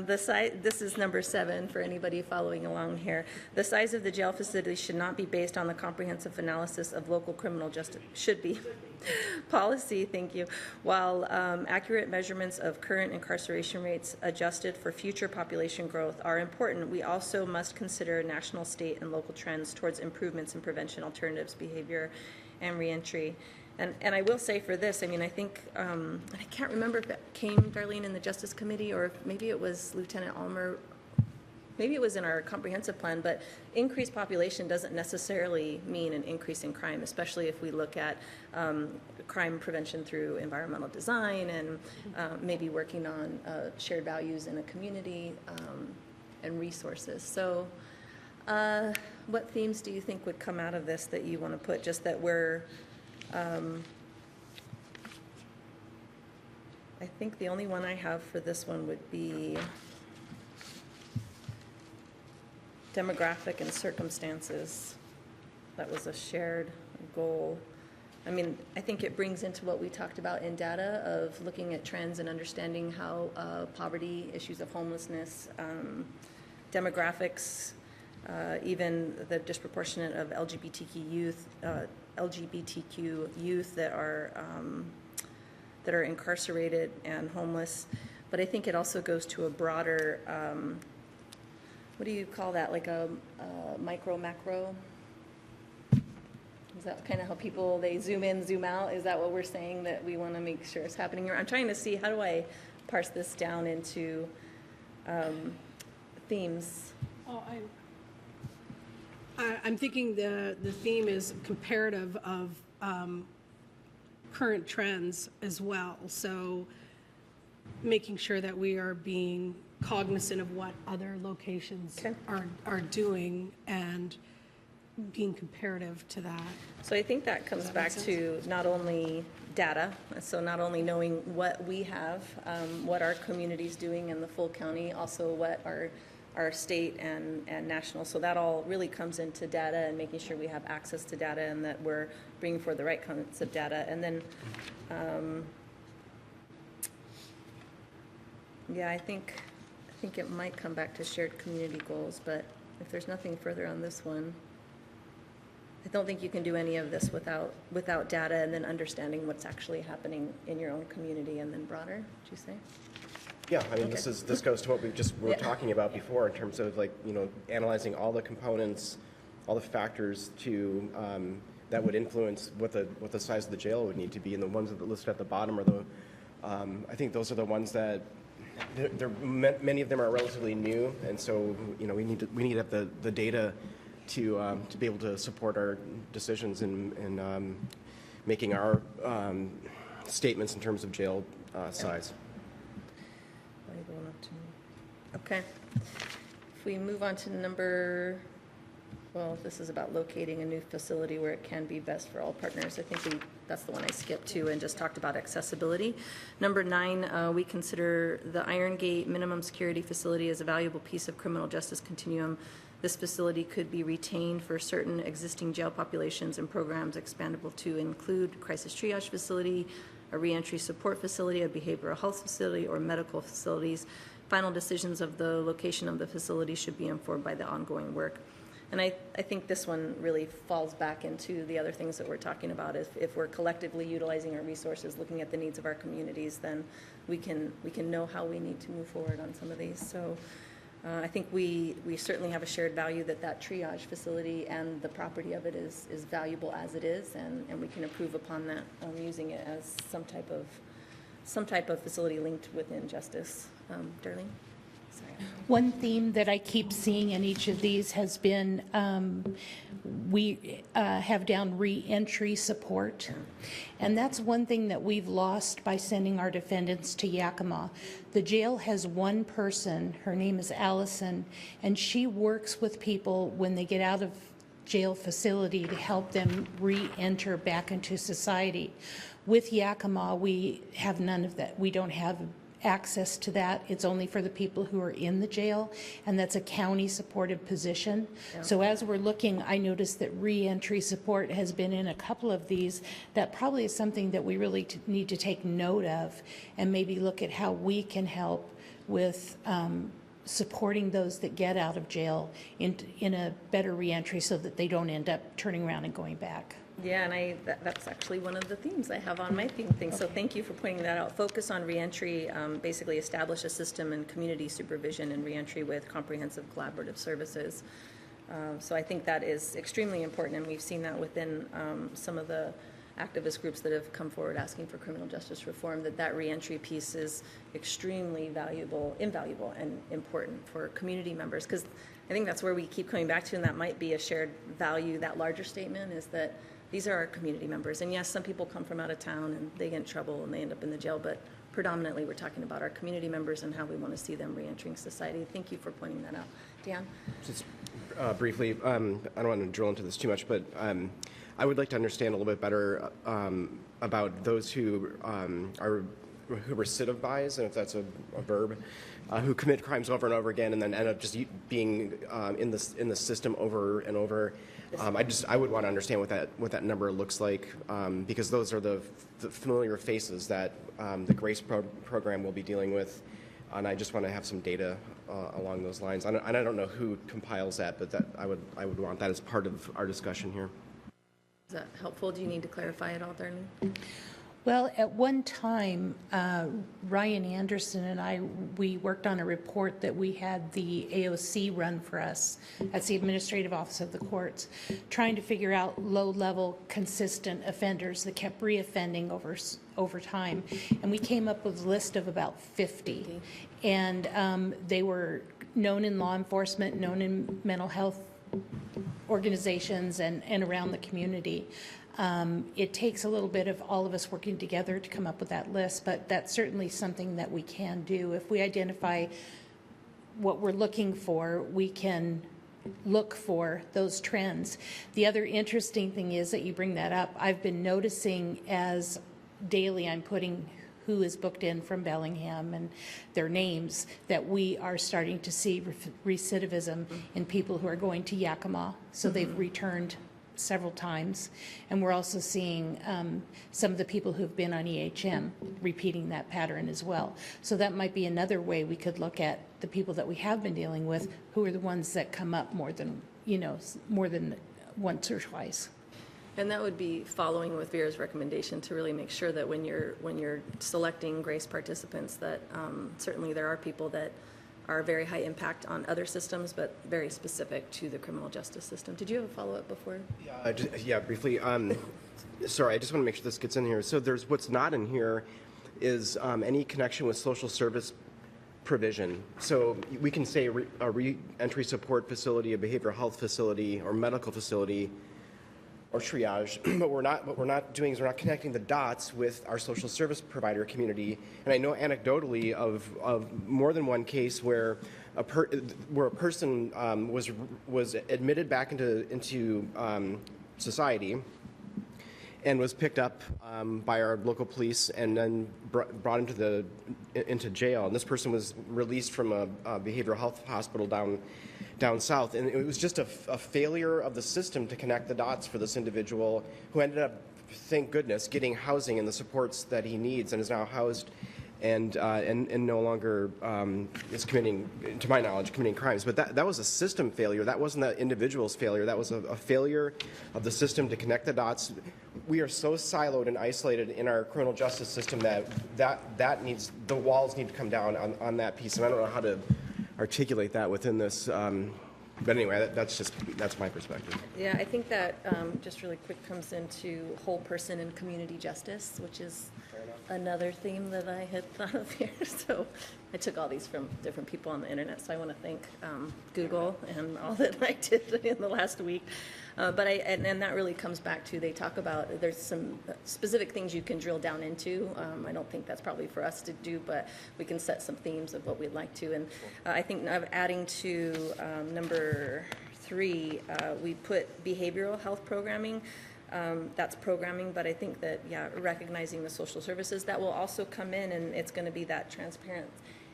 A: This is number 7 for anybody following along here. The size of the jail facility should not be based on the comprehensive analysis of local criminal justice, should be. Policy, thank you. While accurate measurements of current incarceration rates adjusted for future population growth are important, we also must consider national, state, and local trends towards improvements in prevention, alternatives, behavior, and reentry. And I will say for this, I mean, I think, and I can't remember if it came, Darlene, in the Justice Committee, or if maybe it was Lieutenant Almer, maybe it was in our comprehensive plan, but increased population doesn't necessarily mean an increase in crime, especially if we look at crime prevention through environmental design and maybe working on shared values in a community and resources. So what themes do you think would come out of this that you want to put, just that we're, I think the only one I have for this one would be demographic and circumstances. That was a shared goal. I mean, I think it brings into what we talked about in data of looking at trends and understanding how poverty, issues of homelessness, demographics, even the disproportionate of LGBTQ youth that are incarcerated and homeless. But I think it also goes to a broader, what do you call that, like a micro, macro? Is that kind of how people, they zoom in, zoom out? Is that what we're saying that we want to make sure is happening here? I'm trying to see, how do I parse this down into themes?
C: Oh, I'm thinking the theme is comparative of current trends as well. So making sure that we are being cognizant of what other locations are doing and being comparative to that.
A: So I think that comes back to not only data, so not only knowing what we have, what our community's doing in the full county, also what our state and national. So that all really comes into data and making sure we have access to data and that we're bringing forward the right kinds of data. And then, yeah, I think it might come back to shared community goals, but if there's nothing further on this one, I don't think you can do any of this without data and then understanding what's actually happening in your own community and then broader, would you say?
D: Yeah, I mean,
A: Okay.
D: this goes to what we were talking about before in terms of, like, you know, analyzing all the components, all the factors to that would influence what the size of the jail would need to be, and the ones that are listed at the bottom are the I think those are the ones that many of them are relatively new, and so, you know, we need to have the data to be able to support our decisions in making our statements in terms of jail size.
A: Okay. If we move on to this is about locating a new facility where it can be best for all partners. I think that's the one I skipped to and just talked about accessibility. Number 9, we consider the Iron Gate Minimum Security Facility as a valuable piece of criminal justice continuum. This facility could be retained for certain existing jail populations and programs expandable to include crisis triage facility, a reentry support facility, a behavioral health facility, or medical facilities. Final decisions of the location of the facility should be informed by the ongoing work. And I think this one really falls back into the other things that we're talking about. If we're collectively utilizing our resources, looking at the needs of our communities, then we can know how we need to move forward on some of these. So I think we certainly have a shared value that triage facility and the property of it is valuable as it is, and we can improve upon that using it as some type of facility linked within justice. Darlene? Sorry.
E: One theme that I keep seeing in each of these has been we have down reentry support. And that's one thing that we've lost by sending our defendants to Yakima. The jail has one person, her name is Allison, and she works with people when they get out of jail facility to help them re-enter back into society. With Yakima, we have none of that. We don't have access to that. It's only for the people who are in the jail, and that's a county-supported position. So as we're looking, I noticed that reentry support has been in a couple of these. That probably is something that we really need to take note of and maybe look at how we can help with supporting those that get out of jail in a better reentry so that they don't end up turning around and going back.
A: Yeah, and that's actually one of the themes I have on my theme thing, so thank you for pointing that out. Focus on reentry, basically establish a system and community supervision and reentry with comprehensive collaborative services. So I think that is extremely important, and we've seen that within some of the activist groups that have come forward asking for criminal justice reform, that reentry piece is extremely invaluable and important for community members, because I think that's where we keep coming back to, and that might be a shared value. That larger statement is that these are our community members. And yes, some people come from out of town and they get in trouble and they end up in the jail, but predominantly we're talking about our community members and how we want to see them reentering society. Thank you for pointing that out. Dan?
D: Just briefly, I don't want to drill into this too much, but I would like to understand a little bit better about those who recidivize, and if that's a verb, who commit crimes over and over again and then end up just being in the system over and over. I would want to understand what that number looks like, because those are the familiar faces that the GRACE program will be dealing with, and I just want to have some data along those lines. And I don't know who compiles that, but I would want that as part of our discussion here.
A: Is that helpful? Do you need to clarify it all, Darlene?
E: Well, at one time, Ryan Anderson and we worked on a report that we had the AOC run for us. That's the Administrative Office of the Courts, trying to figure out low-level, consistent offenders that kept reoffending over time. And we came up with a list of about 50. And they were known in law enforcement, known in mental health organizations, and around the community. It takes a little bit of all of us working together to come up with that list, but that's certainly something that we can do. If we identify what we're looking for, we can look for those trends. The other interesting thing is that you bring that up. I've been noticing as daily I'm putting who is booked in from Bellingham and their names, that we are starting to see recidivism in people who are going to Yakima. So they've returned several times, and we're also seeing some of the people who've been on EHM repeating that pattern as well. So that might be another way we could look at the people that we have been dealing with, who are the ones that come up more than once or twice.
A: And that would be following with Vera's recommendation to really make sure that when you're selecting GRACE participants, that certainly there are people that are very high impact on other systems, but very specific to the criminal justice system. Did you have a follow-up before?
D: Yeah, briefly. Sorry, I just want to make sure this gets in here. So what's not in here is any connection with social service provision. So we can say a re-entry support facility, a behavioral health facility, or medical facility, or triage, but what we're not doing is we're not connecting the dots with our social service provider community. And I know anecdotally of more than one case where a person was admitted back into society and was picked up by our local police and then brought into jail. And this person was released from a behavioral health hospital down south, and it was just a failure of the system to connect the dots for this individual, who ended up, thank goodness, getting housing and the supports that he needs, and is now housed and no longer is committing, to my knowledge, committing crimes. But that was a system failure. That wasn't that individual's failure. That was a failure of the system to connect the dots. We are so siloed and isolated in our criminal justice system that needs, the walls need to come down on that piece. And I don't know how to articulate that within this, but anyway, that's my perspective.
A: Yeah, I think that just really quick comes into whole person and community justice, which is another theme that I had thought of here. So I took all these from different people on the internet, so I want to thank Google and all that I did in the last week. But and that really comes back to, they talk about, there's some specific things you can drill down into. I don't think that's probably for us to do, but we can set some themes of what we'd like to. And I think adding to number 3, we put behavioral health programming. That's programming, but I think that, yeah, recognizing the social services, that will also come in, and it's going to be that transparent.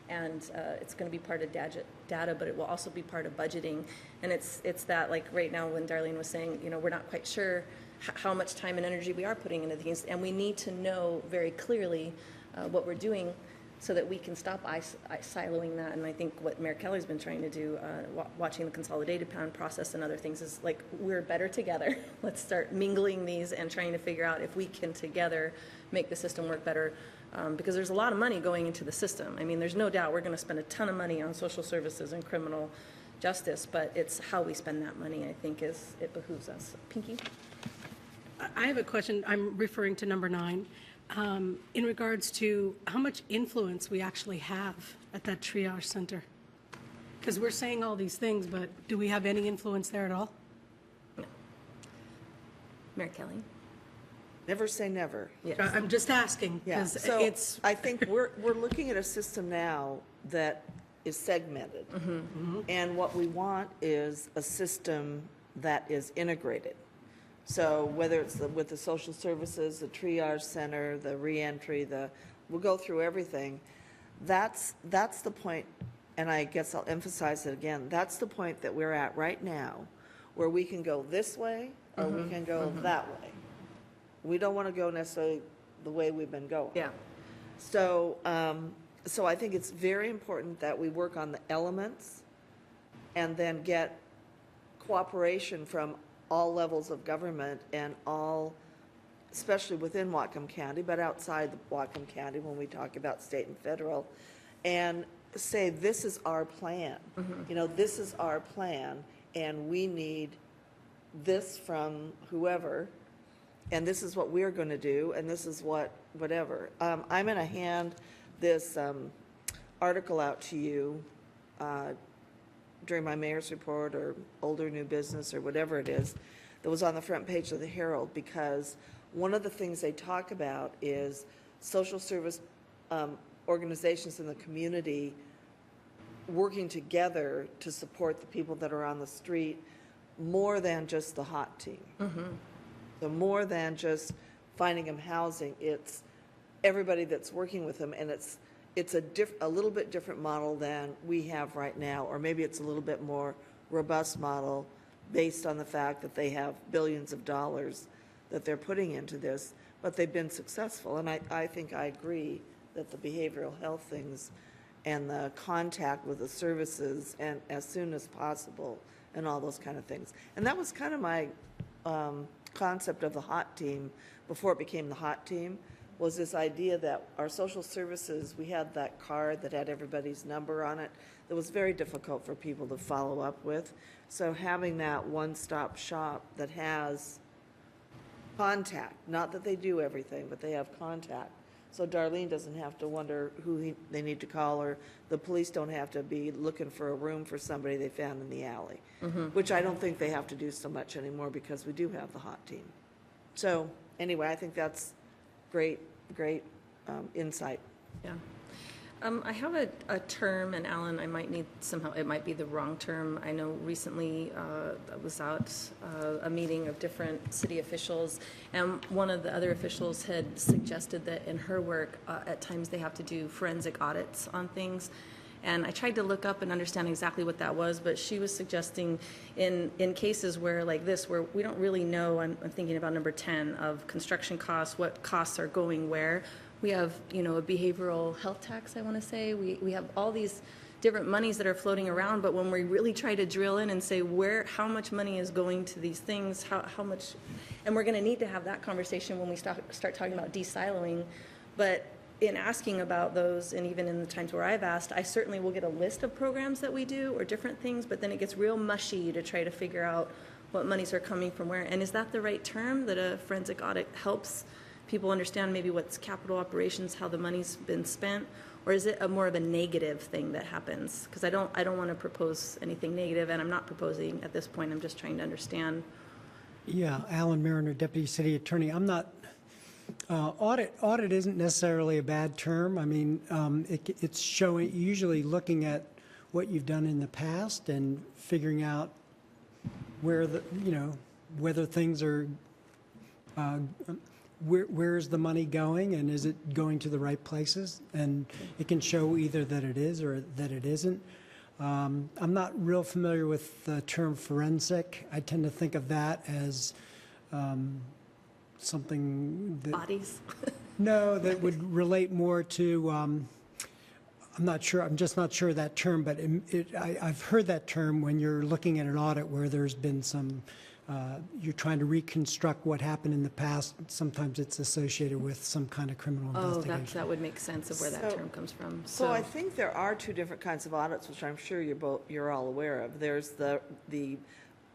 A: And it's going to be part of data, but it will also be part of budgeting. And it's that, like right now when Darlene was saying, we're not quite sure how much time and energy we are putting into things, and we need to know very clearly what we're doing so that we can stop siloing that. And I think what Mayor Kelly's been trying to do, watching the consolidated plan process and other things, is like, we're better together. Let's start mingling these and trying to figure out if we can together make the system work better. Because there's a lot of money going into the system. I mean, there's no doubt we're going to spend a ton of money on social services and criminal justice, but it's how we spend that money, I think, it behooves us. Pinky?
C: I have a question. I'm referring to number 9, in regards to how much influence we actually have at that triage center. Because we're saying all these things, but do we have any influence there at all?
A: No. Mayor Kelly?
B: Never say never.
A: Yes.
C: I'm just asking,
B: Yeah,
C: because
B: so
C: it's,
B: I think we're looking at a system now that is segmented. And what we want is a system that is integrated. So whether it's with the social services, the triage center, the reentry, we'll go through everything. That's the point, and I guess I'll emphasize it again, that's the point that we're at right now, where we can go this way or we can go that way. We don't want to go necessarily the way we've been going.
A: Yeah.
B: So, so I think it's very important that we work on the elements and then get cooperation from all levels of government and all, especially within Whatcom County, but outside Whatcom County when we talk about state and federal, and say, this is our plan. This is our plan, and we need this from whoever, and this is what we're going to do, and this is whatever. I'm going to hand this article out to you during my mayor's report or older new business or whatever it is that was on the front page of the Herald, because one of the things they talk about is social service organizations in the community working together to support the people that are on the street more than just the hot team. So more than just finding them housing, it's everybody that's working with them, and it's a little bit different model than we have right now, or maybe it's a little bit more robust model based on the fact that they have billions of dollars that they're putting into this, but they've been successful. And I think I agree that the behavioral health things and the contact with the services and as soon as possible and all those kind of things. And that was kind of my concept of the hot team before it became the hot team, was this idea that our social services, we had that card that had everybody's number on it that was very difficult for people to follow up with. So having that one-stop shop that has contact, not that they do everything, but they have contact. So Darlene doesn't have to wonder who they need to call, or the police don't have to be looking for a room for somebody they found in the alley, which I don't think they have to do so much anymore because we do have the hot team. So anyway, I think that's great insight.
A: Yeah. I have a term, and Alan, I might need somehow, it might be the wrong term. I know recently I was out a meeting of different city officials, and one of the other officials had suggested that in her work, at times they have to do forensic audits on things. And I tried to look up and understand exactly what that was, but she was suggesting in cases where like this, where we don't really know, I'm thinking about number 10 of construction costs, what costs are going where. We have, a behavioral health tax, I want to say. We have all these different monies that are floating around, but when we really try to drill in and say how much money is going to these things, how much, and we're going to need to have that conversation when we start talking about de-siloing, but in asking about those, and even in the times where I've asked, I certainly will get a list of programs that we do or different things, but then it gets real mushy to try to figure out what monies are coming from where. And is that the right term, that a forensic audit helps people understand maybe what's capital operations, how the money's been spent, or is it more of a negative thing that happens? Because I don't want to propose anything negative, and I'm not proposing at this point. I'm just trying to understand.
F: Yeah, Alan Mariner, Deputy City Attorney. I'm not. Audit isn't necessarily a bad term. I mean, it's showing, usually looking at what you've done in the past and figuring out where whether things are where's the money going, and is it going to the right places? And it can show either that it is or that it isn't. I'm not real familiar with the term forensic. I tend to think of that as something that...
A: Bodies?
F: No, that would relate more to, I'm not sure, I'm just not sure of that term, but I've heard that term when you're looking at an audit where there's been some, you're trying to reconstruct what happened in the past. Sometimes it's associated with some kind of criminal
A: Oh,
F: investigation.
A: that would make sense of where that
B: So-
A: term comes from.
B: So I think there are two different kinds of audits, which I'm sure you're all aware of. There's the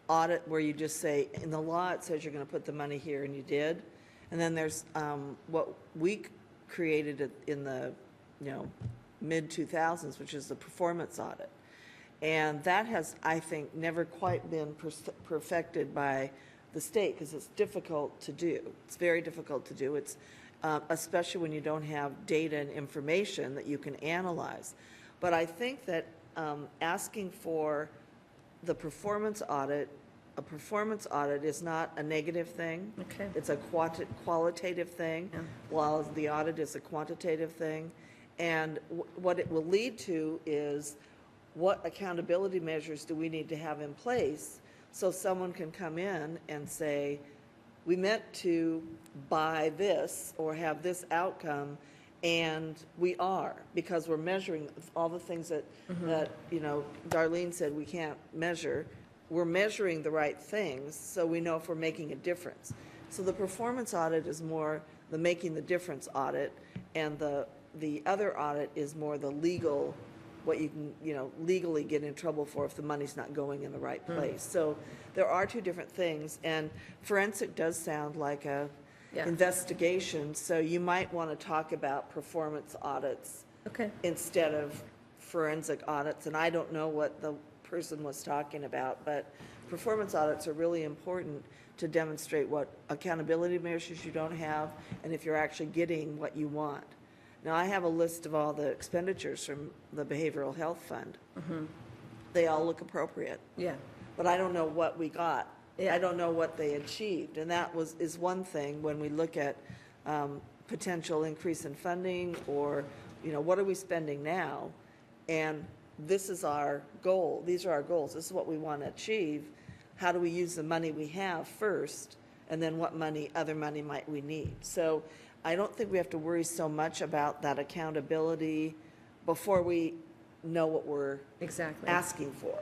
B: audit where you just say, in the law, it says you're going to put the money here, and you did. And then there's what we created in the, mid-2000s, which is the performance audit. And that has, I think, never quite been perfected by the state because it's difficult to do. It's very difficult to do. It's especially when you don't have data and information that you can analyze. But I think that asking for the performance audit, a performance audit is not a negative thing.
A: Okay.
B: It's a qualitative thing,
A: Yeah.
B: while the audit is a quantitative thing. And what it will lead to is what accountability measures do we need to have in place so someone can come in and say, we meant to buy this or have this outcome, and we are, because we're measuring all the things that, Darlene said we can't measure. We're measuring the right things so we know if we're making a difference. So the performance audit is more the making the difference audit, and the other audit is more the legal, what you can, legally get in trouble for if the money's not going in the right place. So there are two different things, and forensic does sound like a investigation, so you might want to talk about performance audits
A: Okay.
B: instead of forensic audits. And I don't know what the person was talking about, but performance audits are really important to demonstrate what accountability measures you don't have and if you're actually getting what you want. Now, I have a list of all the expenditures from the Behavioral Health Fund. They all look appropriate,
A: Yeah.
B: but I don't know what we got. I don't know what they achieved, and that is one thing when we look at potential increase in funding, or, what are we spending now? And this is our goal. These are our goals. This is what we want to achieve. How do we use the money we have first, and then what other money might we need? So I don't think we have to worry so much about that accountability before we know what we're
A: Exactly.
B: asking for.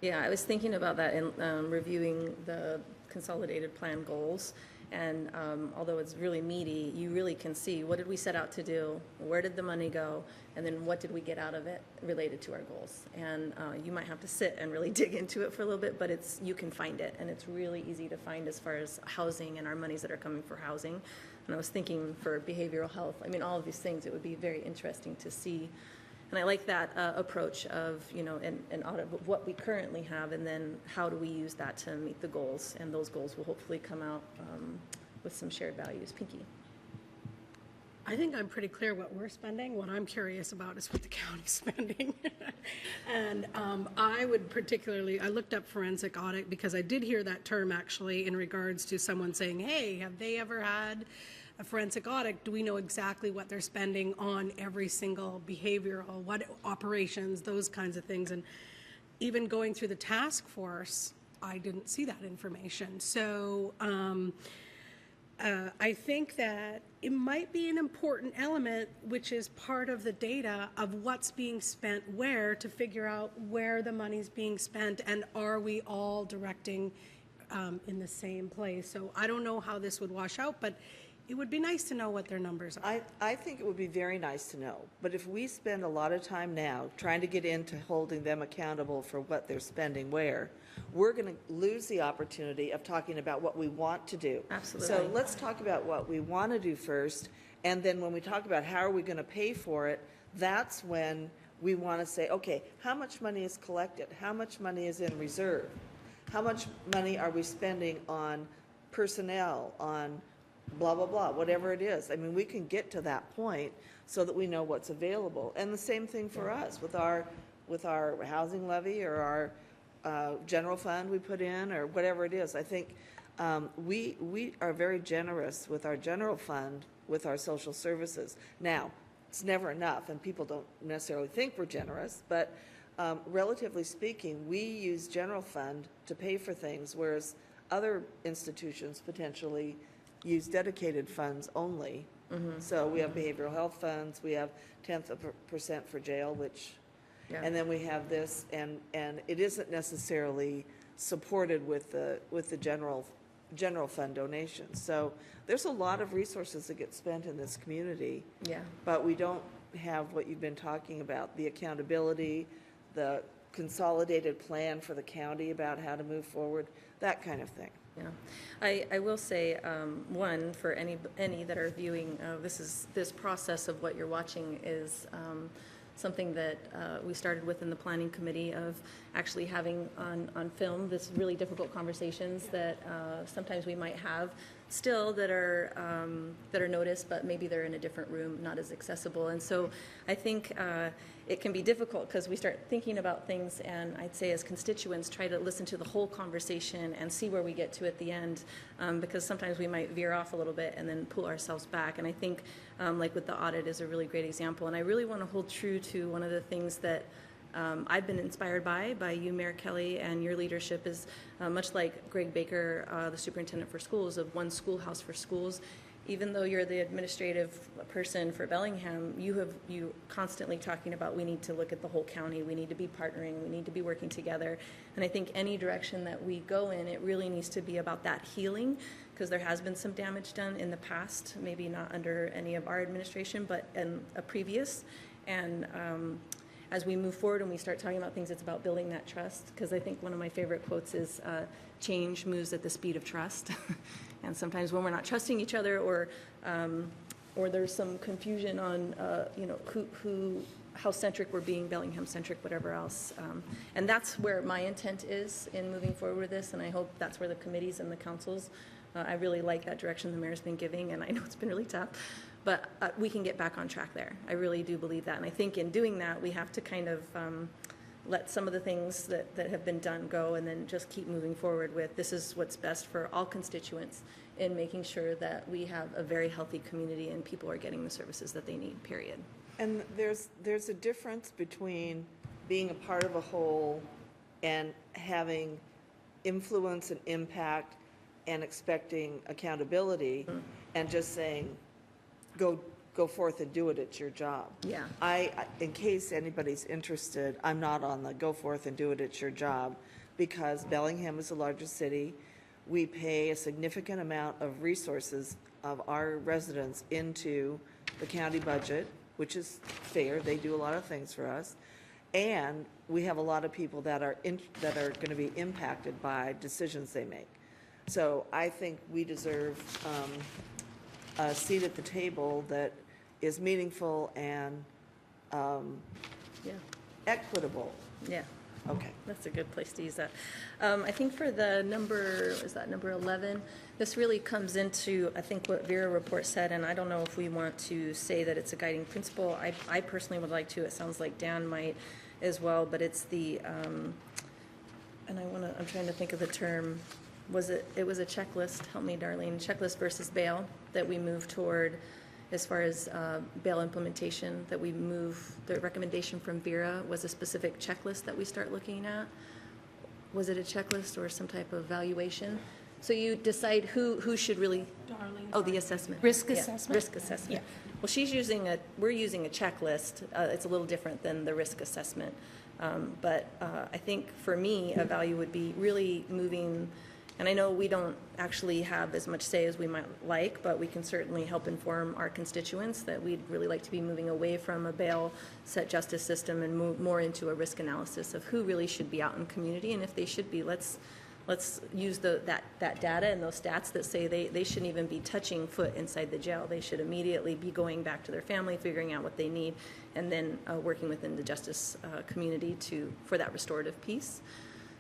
A: Yeah, I was thinking about that in reviewing the consolidated plan goals. And although it's really meaty, you really can see, what did we set out to do? Where did the money go? And then what did we get out of it related to our goals? And you might have to sit and really dig into it for a little bit, but you can find it. And it's really easy to find as far as housing and our monies that are coming for housing. And I was thinking for behavioral health, all of these things, it would be very interesting to see. And I like that approach of, an audit of what we currently have, and then how do we use that to meet the goals? And those goals will hopefully come out with some shared values. Pinky?
C: I think I'm pretty clear what we're spending. What I'm curious about is what the county's spending. And I would particularly, I looked up forensic audit because I did hear that term actually in regards to someone saying, hey, have they ever had a forensic audit? Do we know exactly what they're spending on every single behavioral, what operations, those kinds of things? And even going through the task force, I didn't see that information. So I think that it might be an important element, which is part of the data of what's being spent where, to figure out where the money's being spent, and are we all directing in the same place. So I don't know how this would wash out, but it would be nice to know what their numbers are.
B: I think it would be very nice to know, but if we spend a lot of time now trying to get into holding them accountable for what they're spending where, we're going to lose the opportunity of talking about what we want to do.
A: Absolutely.
B: So let's talk about what we want to do first, and then when we talk about how are we going to pay for it, that's when we want to say, okay, how much money is collected? How much money is in reserve? How much money are we spending on personnel, on blah, blah, blah, whatever it is. We can get to that point so that we know what's available. And the same thing for us with our housing levy or our general fund we put in, or whatever it is. I think we are very generous with our general fund, with our social services. Now, it's never enough, and people don't necessarily think we're generous, but relatively speaking, we use general fund to pay for things, whereas other institutions potentially use dedicated funds only. So we have behavioral health funds, we have 10th of a percent for jail, which,
A: Yeah.
B: and then we have this, and it isn't necessarily supported with the general fund donations. So there's a lot of resources that get spent in this community.
A: Yeah.
B: But we don't have what you've been talking about, the accountability, the consolidated plan for the county about how to move forward, that kind of thing.
A: Yeah, I will say, one, for any that are viewing, this process of what you're watching is something that we started with in the planning committee of actually having on film this really difficult conversations that sometimes we might have still that are noticed, but maybe they're in a different room, not as accessible. And so I think it can be difficult because we start thinking about things, and I'd say as constituents try to listen to the whole conversation and see where we get to at the end, because sometimes we might veer off a little bit and then pull ourselves back. And I think like with the audit is a really great example. And I really want to hold true to one of the things that I've been inspired by you, Mayor Kelly, and your leadership is much like Greg Baker, the superintendent for schools, of one schoolhouse for schools. Even though you're the administrative person for Bellingham, you constantly talking about we need to look at the whole county, we need to be partnering, we need to be working together. And I think any direction that we go in, it really needs to be about that healing, because there has been some damage done in the past, maybe not under any of our administration, but in a previous. And as we move forward and we start talking about things, it's about building that trust, because I think one of my favorite quotes is change moves at the speed of trust. And sometimes when we're not trusting each other, or there's some confusion on how centric we're being, Bellingham centric, whatever else. And that's where my intent is in moving forward with this, and I hope that's where the committees and the councils, I really like that direction the mayor's been giving, and I know it's been really tough, but we can get back on track there. I really do believe that, and I think in doing that, we have to kind of let some of the things that have been done go, and then just keep moving forward with this is what's best for all constituents in making sure that we have a very healthy community and people are getting the services that they need, period.
B: And there's a difference between being a part of a whole and having influence and impact and expecting accountability, and just saying, go forth and do it, it's your job.
A: Yeah.
B: In case anybody's interested, I'm not on the go forth and do it, it's your job, because Bellingham is the largest city. We pay a significant amount of resources of our residents into the county budget, which is fair. They do a lot of things for us. And we have a lot of people that are going to be impacted by decisions they make. So I think we deserve a seat at the table that is meaningful and equitable.
A: Yeah.
B: Okay.
A: That's a good place to use that. I think for the number 11, this really comes into, I think, what Vera report said, and I don't know if we want to say that it's a guiding principle. I personally would like to. It sounds like Dan might as well, but it's the, and I'm trying to think of the term. It was a checklist, help me, Darlene, checklist versus bail that we move toward as far as bail implementation, that we move, the recommendation from Vera was a specific checklist that we start looking at. Was it a checklist or some type of evaluation? So you decide who should really, the assessment.
E: Risk
A: Yeah,
E: assessment?
A: Risk assessment.
E: Yeah.
A: Well, we're using a checklist. It's a little different than the risk assessment. But I think for me, a value would be really moving. And I know we don't actually have as much say as we might like, but we can certainly help inform our constituents that we'd really like to be moving away from a bail set justice system and move more into a risk analysis of who really should be out in community. And if they should be, let's use that data and those stats that say they shouldn't even be touching foot inside the jail. They should immediately be going back to their family, figuring out what they need, and then working within the justice community for that restorative piece.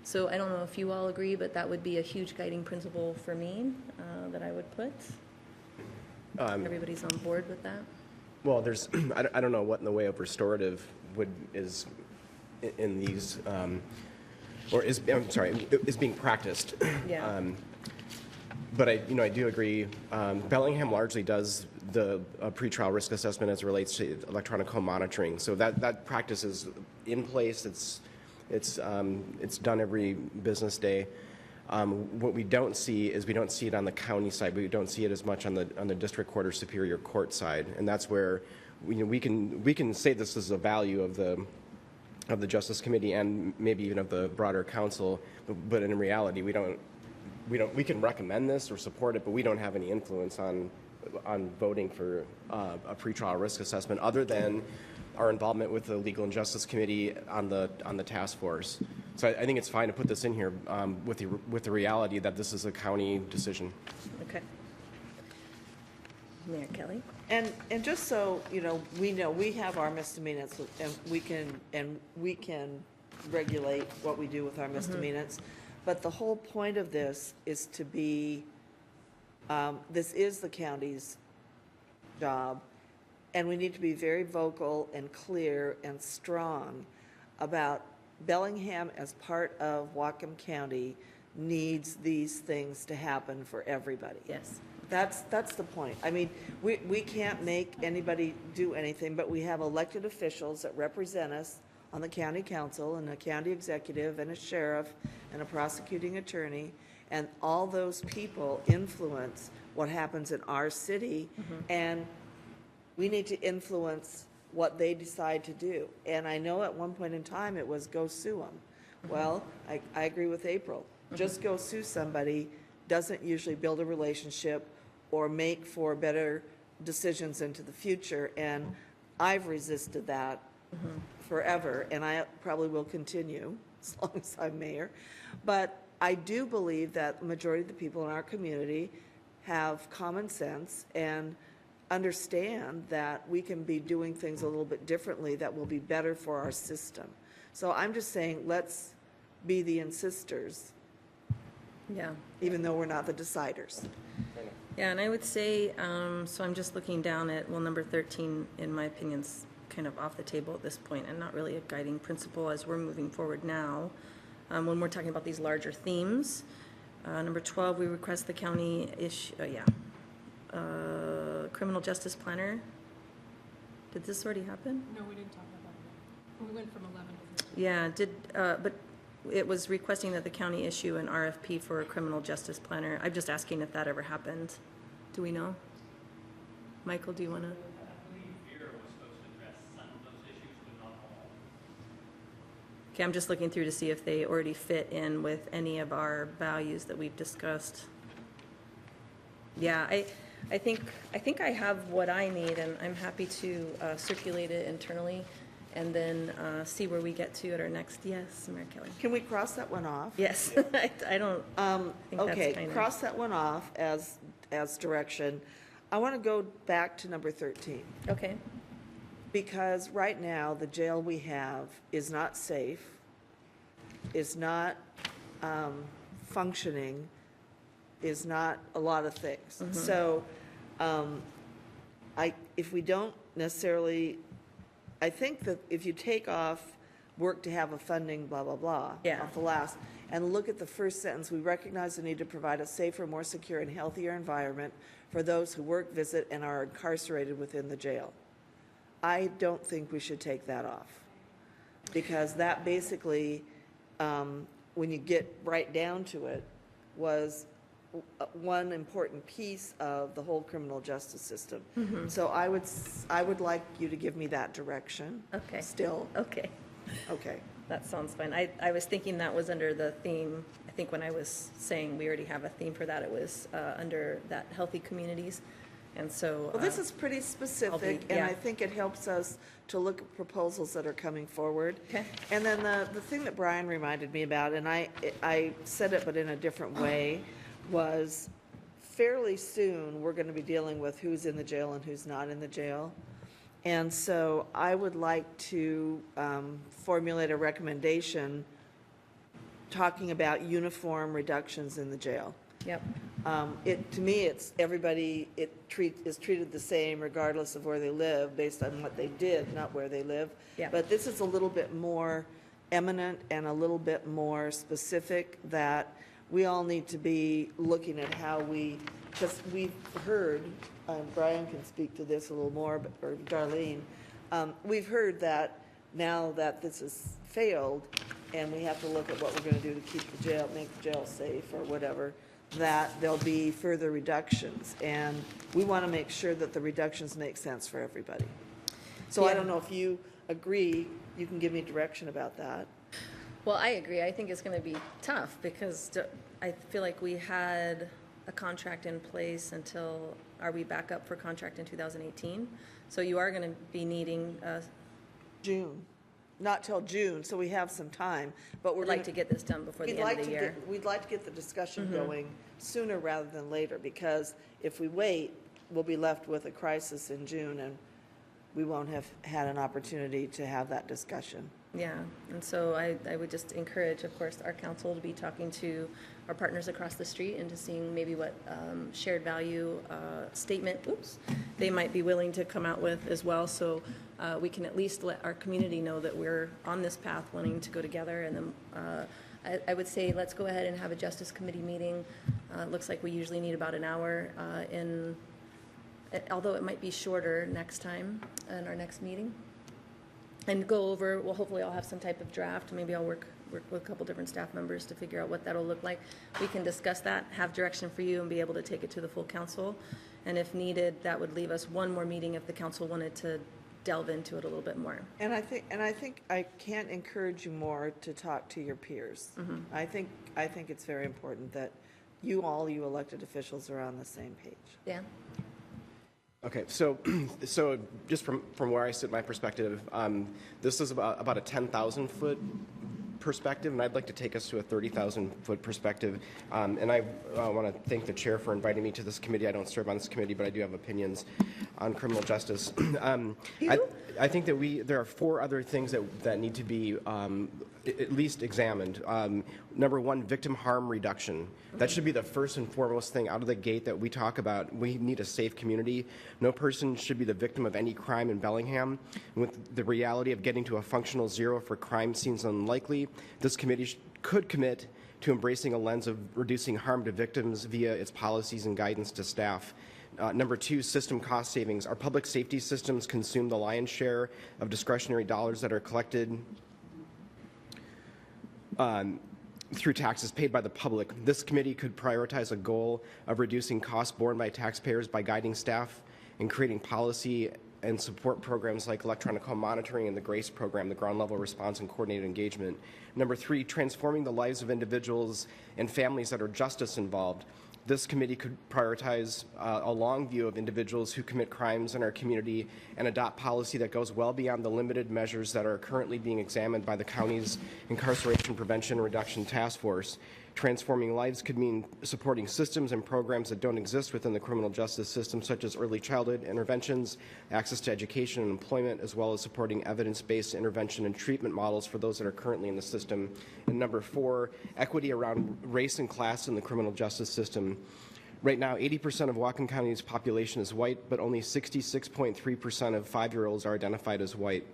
A: So I don't know if you all agree, but that would be a huge guiding principle for me that I would put. Everybody's on board with that?
D: Well, there's, I don't know what in the way of restorative is in these, is being practiced.
A: Yeah.
D: But I do agree. Bellingham largely does the pretrial risk assessment as it relates to electronic home monitoring. So that practice is in place. It's done every business day. What we don't see is we don't see it on the county side. We don't see it as much on the district court or superior court side, and that's where we can say this is a value of the Justice Committee and maybe even of the broader council, but in reality we can recommend this or support it, but we don't have any influence on voting for a pretrial risk assessment other than our involvement with the Legal and Justice Committee on the task force. So I think it's fine to put this in here with the reality that this is a county decision.
A: Okay. Mayor Kelly?
B: And just so, we have our misdemeanors, and we can regulate what we do with our misdemeanors. But the whole point of this is to be, this is the county's job, and we need to be very vocal and clear and strong about Bellingham as part of Whatcom County needs these things to happen for everybody.
A: Yes.
B: That's the point. I mean, we can't make anybody do anything, but we have elected officials that represent us on the county council and a county executive and a sheriff and a prosecuting attorney, and all those people influence what happens in our city, and we need to influence what they decide to do. And I know at one point in time it was go sue them. Well, I agree with April. Just go sue somebody doesn't usually build a relationship or make for better decisions into the future. And I've resisted that forever, and I probably will continue as long as I'm mayor. But I do believe that the majority of the people in our community have common sense and understand that we can be doing things a little bit differently that will be better for our system. So I'm just saying, let's be the insisters,
A: Yeah.
B: even though we're not the deciders.
A: Yeah, and I would say, so I'm just looking down at, number 13, in my opinion, is kind of off the table at this point and not really a guiding principle as we're moving forward now. When we're talking about these larger themes, number 12, we request the county issue, criminal justice planner. Did this already happen?
C: No, we didn't talk about that. We went from 11 to 13.
A: Yeah, but it was requesting that the county issue an RFP for a criminal justice planner. I'm just asking if that ever happened. Do we know? Michael, do you want to?
G: I believe Vera was supposed to address some of those issues, but not all.
A: Okay, I'm just looking through to see if they already fit in with any of our values that we've discussed. Yeah, I think I have what I need, and I'm happy to circulate it internally and then see where we get to at our next. Yes, Mayor Kelly.
B: Can we cross that one off?
A: Yes, I don't think
B: Okay,
A: that's kind of.
B: cross that one off as direction. I want to go back to number 13.
A: Okay,
B: Because right now, the jail we have is not safe, is not functioning, is not a lot of things. So if we don't necessarily, I think that if you take off work to have a funding, blah, blah, blah,
A: Yeah.
B: off the last, and look at the first sentence, we recognize the need to provide a safer, more secure, and healthier environment for those who work, visit, and are incarcerated within the jail. I don't think we should take that off, because that basically, when you get right down to it, was one important piece of the whole criminal justice system. So I would like you to give me that direction.
A: Okay.
B: Still,
A: okay.
B: okay.
A: That sounds fine. I was thinking that was under the theme. I think when I was saying we already have a theme for that, it was under that healthy communities. And so.
B: Well, this is pretty specific, and
A: yeah.
B: I think it helps us to look at proposals that are coming forward.
A: Okay.
B: And then the thing that Brian reminded me about, and I said it but in a different way, was fairly soon we're going to be dealing with who's in the jail and who's not in the jail. And so I would like to formulate a recommendation talking about uniform reductions in the jail.
A: Yep.
B: To me, it's everybody, is treated the same regardless of where they live, based on what they did, not where they live.
A: Yeah.
B: But this is a little bit more eminent and a little bit more specific, that we all need to be looking at how because we've heard, Brian can speak to this a little more, or Darlene, we've heard that now that this has failed, and we have to look at what we're going to do to keep the jail, make the jail safe or whatever, that there'll be further reductions. And we want to make sure that the reductions make sense for everybody. So I don't know if you agree, you can give me direction about that.
A: Well, I agree. I think it's going to be tough because I feel like we had a contract in place until, are we back up for contract in 2018? So you are going to be needing,
B: June, not till June, so we have some time, but we're
A: would like to get this done before the end of the year.
B: We'd like to get the discussion going sooner rather than later, because if we wait, we'll be left with a crisis in June, and we won't have had an opportunity to have that discussion.
A: Yeah, and so I would just encourage, of course, our council to be talking to our partners across the street and to seeing maybe what shared value statement, they might be willing to come out with as well. So we can at least let our community know that we're on this path wanting to go together. And then I would say let's go ahead and have a Justice Committee meeting. Looks like we usually need about an hour although it might be shorter next time in our next meeting. And go over, well, hopefully I'll have some type of draft. Maybe I'll work with a couple different staff members to figure out what that'll look like. We can discuss that, have direction for you, and be able to take it to the full council. And if needed, that would leave us one more meeting if the council wanted to delve into it a little bit more.
B: And I think I can't encourage you more to talk to your peers. I think it's very important that you elected officials are on the same page.
A: Yeah.
D: Okay, so just from where I sit, my perspective, this is about a 10,000-foot perspective, and I'd like to take us to a 30,000-foot perspective. And I want to thank the chair for inviting me to this committee. I don't serve on this committee, but I do have opinions on criminal justice. I think that there are 4 other things that need to be at least examined. Number 1, victim harm reduction. That should be the first and foremost thing out of the gate that we talk about. We need a safe community. No person should be the victim of any crime in Bellingham. With the reality of getting to a functional zero for crime seems unlikely, this committee could commit to embracing a lens of reducing harm to victims via its policies and guidance to staff. Number 2, system cost savings. Our public safety systems consume the lion's share of discretionary dollars that are collected through taxes paid by the public. This committee could prioritize a goal of reducing costs borne by taxpayers by guiding staff and creating policy and support programs like electronic home monitoring and the GRACE program, the ground level response and coordinated engagement. Number 3, transforming the lives of individuals and families that are justice involved. This committee could prioritize a long view of individuals who commit crimes in our community and adopt policy that goes well beyond the limited measures that are currently being examined by the county's Incarceration Prevention and Reduction Task Force. Transforming lives could mean supporting systems and programs that don't exist within the criminal justice system, such as early childhood interventions, access to education and employment, as well as supporting evidence-based intervention and treatment models for those that are currently in the system. And number 4, equity around race and class in the criminal justice system. Right now, 80% of Whatcom County's population is white, but only 66.3% of 5-year-olds are identified as white.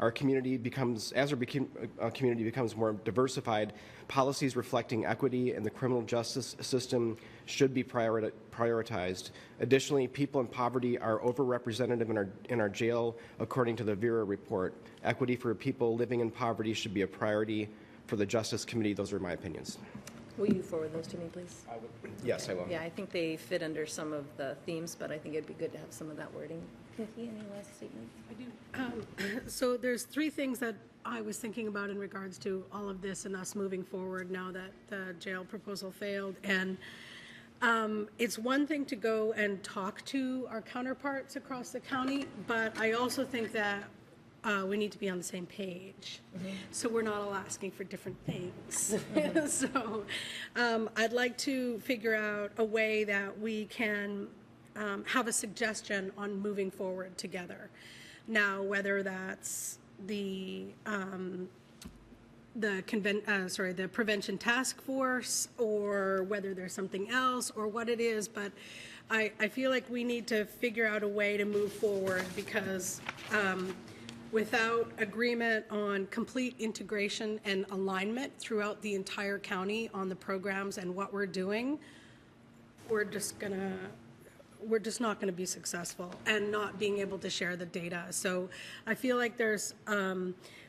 D: Our community becomes, as our community becomes more diversified, policies reflecting equity in the criminal justice system should be prioritized. Additionally, people in poverty are overrepresented in our jail, according to the Vera report. Equity for people living in poverty should be a priority for the Justice Committee. Those are my opinions.
A: Will you forward those to me, please?
D: Yes, I will.
A: Yeah, I think they fit under some of the themes, but I think it'd be good to have some of that wording. Nikki, any last statements?
C: I do. So there's 3 things that I was thinking about in regards to all of this and us moving forward now that the jail proposal failed. And it's one thing to go and talk to our counterparts across the county, but I also think that we need to be on the same page. So we're not all asking for different things. So I'd like to figure out a way that we can have a suggestion on moving forward together. Now, whether that's the prevention task force, or whether there's something else, or what it is, but I feel like we need to figure out a way to move forward, because without agreement on complete integration and alignment throughout the entire county on the programs and what we're doing, we're just not gonna be successful and not being able to share the data. So I feel like there's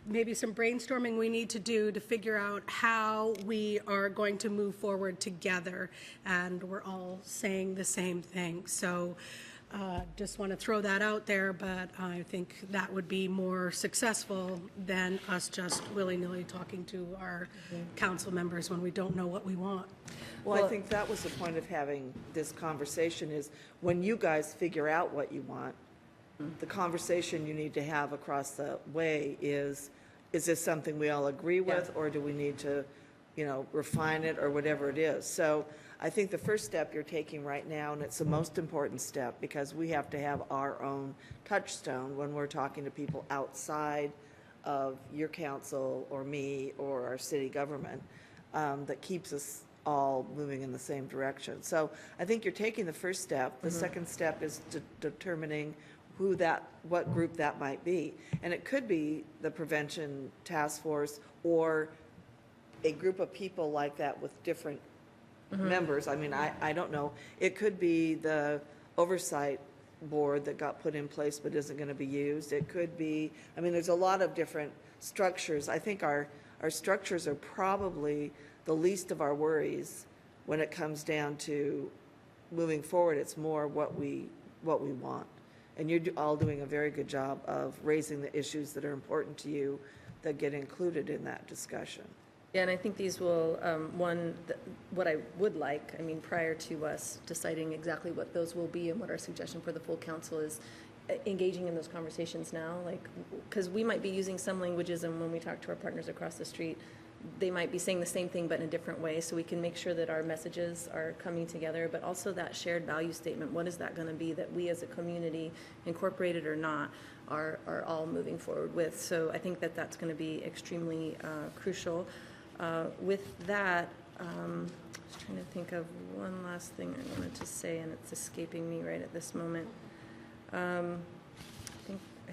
C: maybe some brainstorming we need to do to figure out how we are going to move forward together, and we're all saying the same thing. So just want to throw that out there, but I think that would be more successful than us just willy-nilly talking to our council members when we don't know what we want.
B: Well, I think that was the point of having this conversation, is when you guys figure out what you want, the conversation you need to have across the way is this something we all agree with, or do we need to, refine it or whatever it is? So I think the first step you're taking right now, and it's the most important step, because we have to have our own touchstone when we're talking to people outside of your council or me or our city government, that keeps us all moving in the same direction. So I think you're taking the first step. The second step is determining what group that might be. And it could be the prevention task force or a group of people like that with different members. I mean, I don't know. It could be the oversight board that got put in place but isn't going to be used. It could be, there's a lot of different structures. I think our structures are probably the least of our worries when it comes down to moving forward. It's more what we want. And you're all doing a very good job of raising the issues that are important to you that get included in that discussion.
A: Yeah, and I think these will, what I would like, prior to us deciding exactly what those will be and what our suggestion for the full council is, engaging in those conversations now, because we might be using some languages, and when we talk to our partners across the street, they might be saying the same thing but in a different way, so we can make sure that our messages are coming together, but also that shared value statement, what is that going to be that we as a community, incorporated or not, are all moving forward with. So I think that that's going to be extremely crucial. With that, I was trying to think of one last thing I wanted to say, and it's escaping me right at this moment. I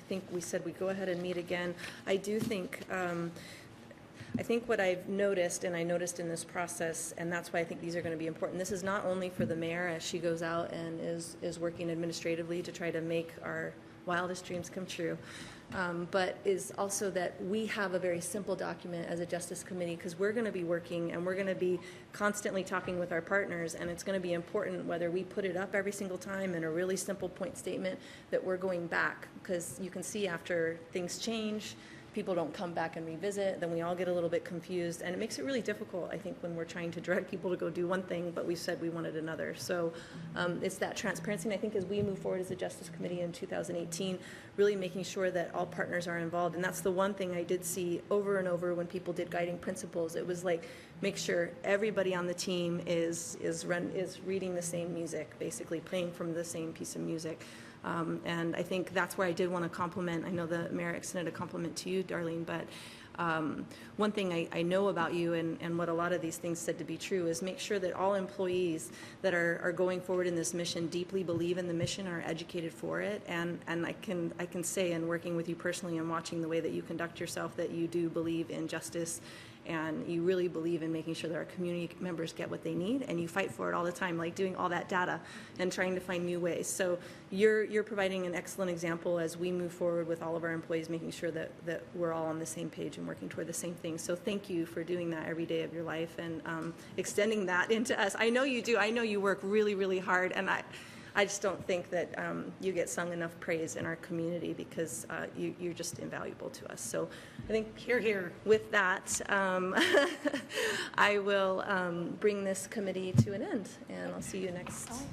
A: think we said we'd go ahead and meet again. I do think, I think what I've noticed, and I noticed in this process, and that's why I think these are going to be important, this is not only for the mayor as she goes out and is working administratively to try to make our wildest dreams come true, but is also that we have a very simple document as a Justice Committee, because we're going to be working and we're going to be constantly talking with our partners, and it's going to be important whether we put it up every single time in a really simple point statement that we're going back, because you can see after things change, people don't come back and revisit, then we all get a little bit confused, and it makes it really difficult, I think, when we're trying to direct people to go do one thing, but we said we wanted another. So it's that transparency, and I think as we move forward as a Justice Committee in 2018, really making sure that all partners are involved, and that's the one thing I did see over and over when people did guiding principles. It was like, make sure everybody on the team is reading the same music, basically playing from the same piece of music. And I think that's where I did want to compliment. I know the mayor extended a compliment to you, Darlene, but one thing I know about you and what a lot of these things said to be true is make sure that all employees that are going forward in this mission deeply believe in the mission, are educated for it, and I can say, in working with you personally and watching the way that you conduct yourself, that you do believe in justice, and you really believe in making sure that our community members get what they need, and you fight for it all the time, like doing all that data and trying to find new ways. So you're providing an excellent example as we move forward with all of our employees, making sure that we're all on the same page and working toward the same thing. So thank you for doing that every day of your life and extending that into us. I know you do. I know you work really, really hard, and I just don't think that you get sung enough praise in our community, because you're just invaluable to us. So I think here. With that, I will bring this committee to an end, and I'll see you next month.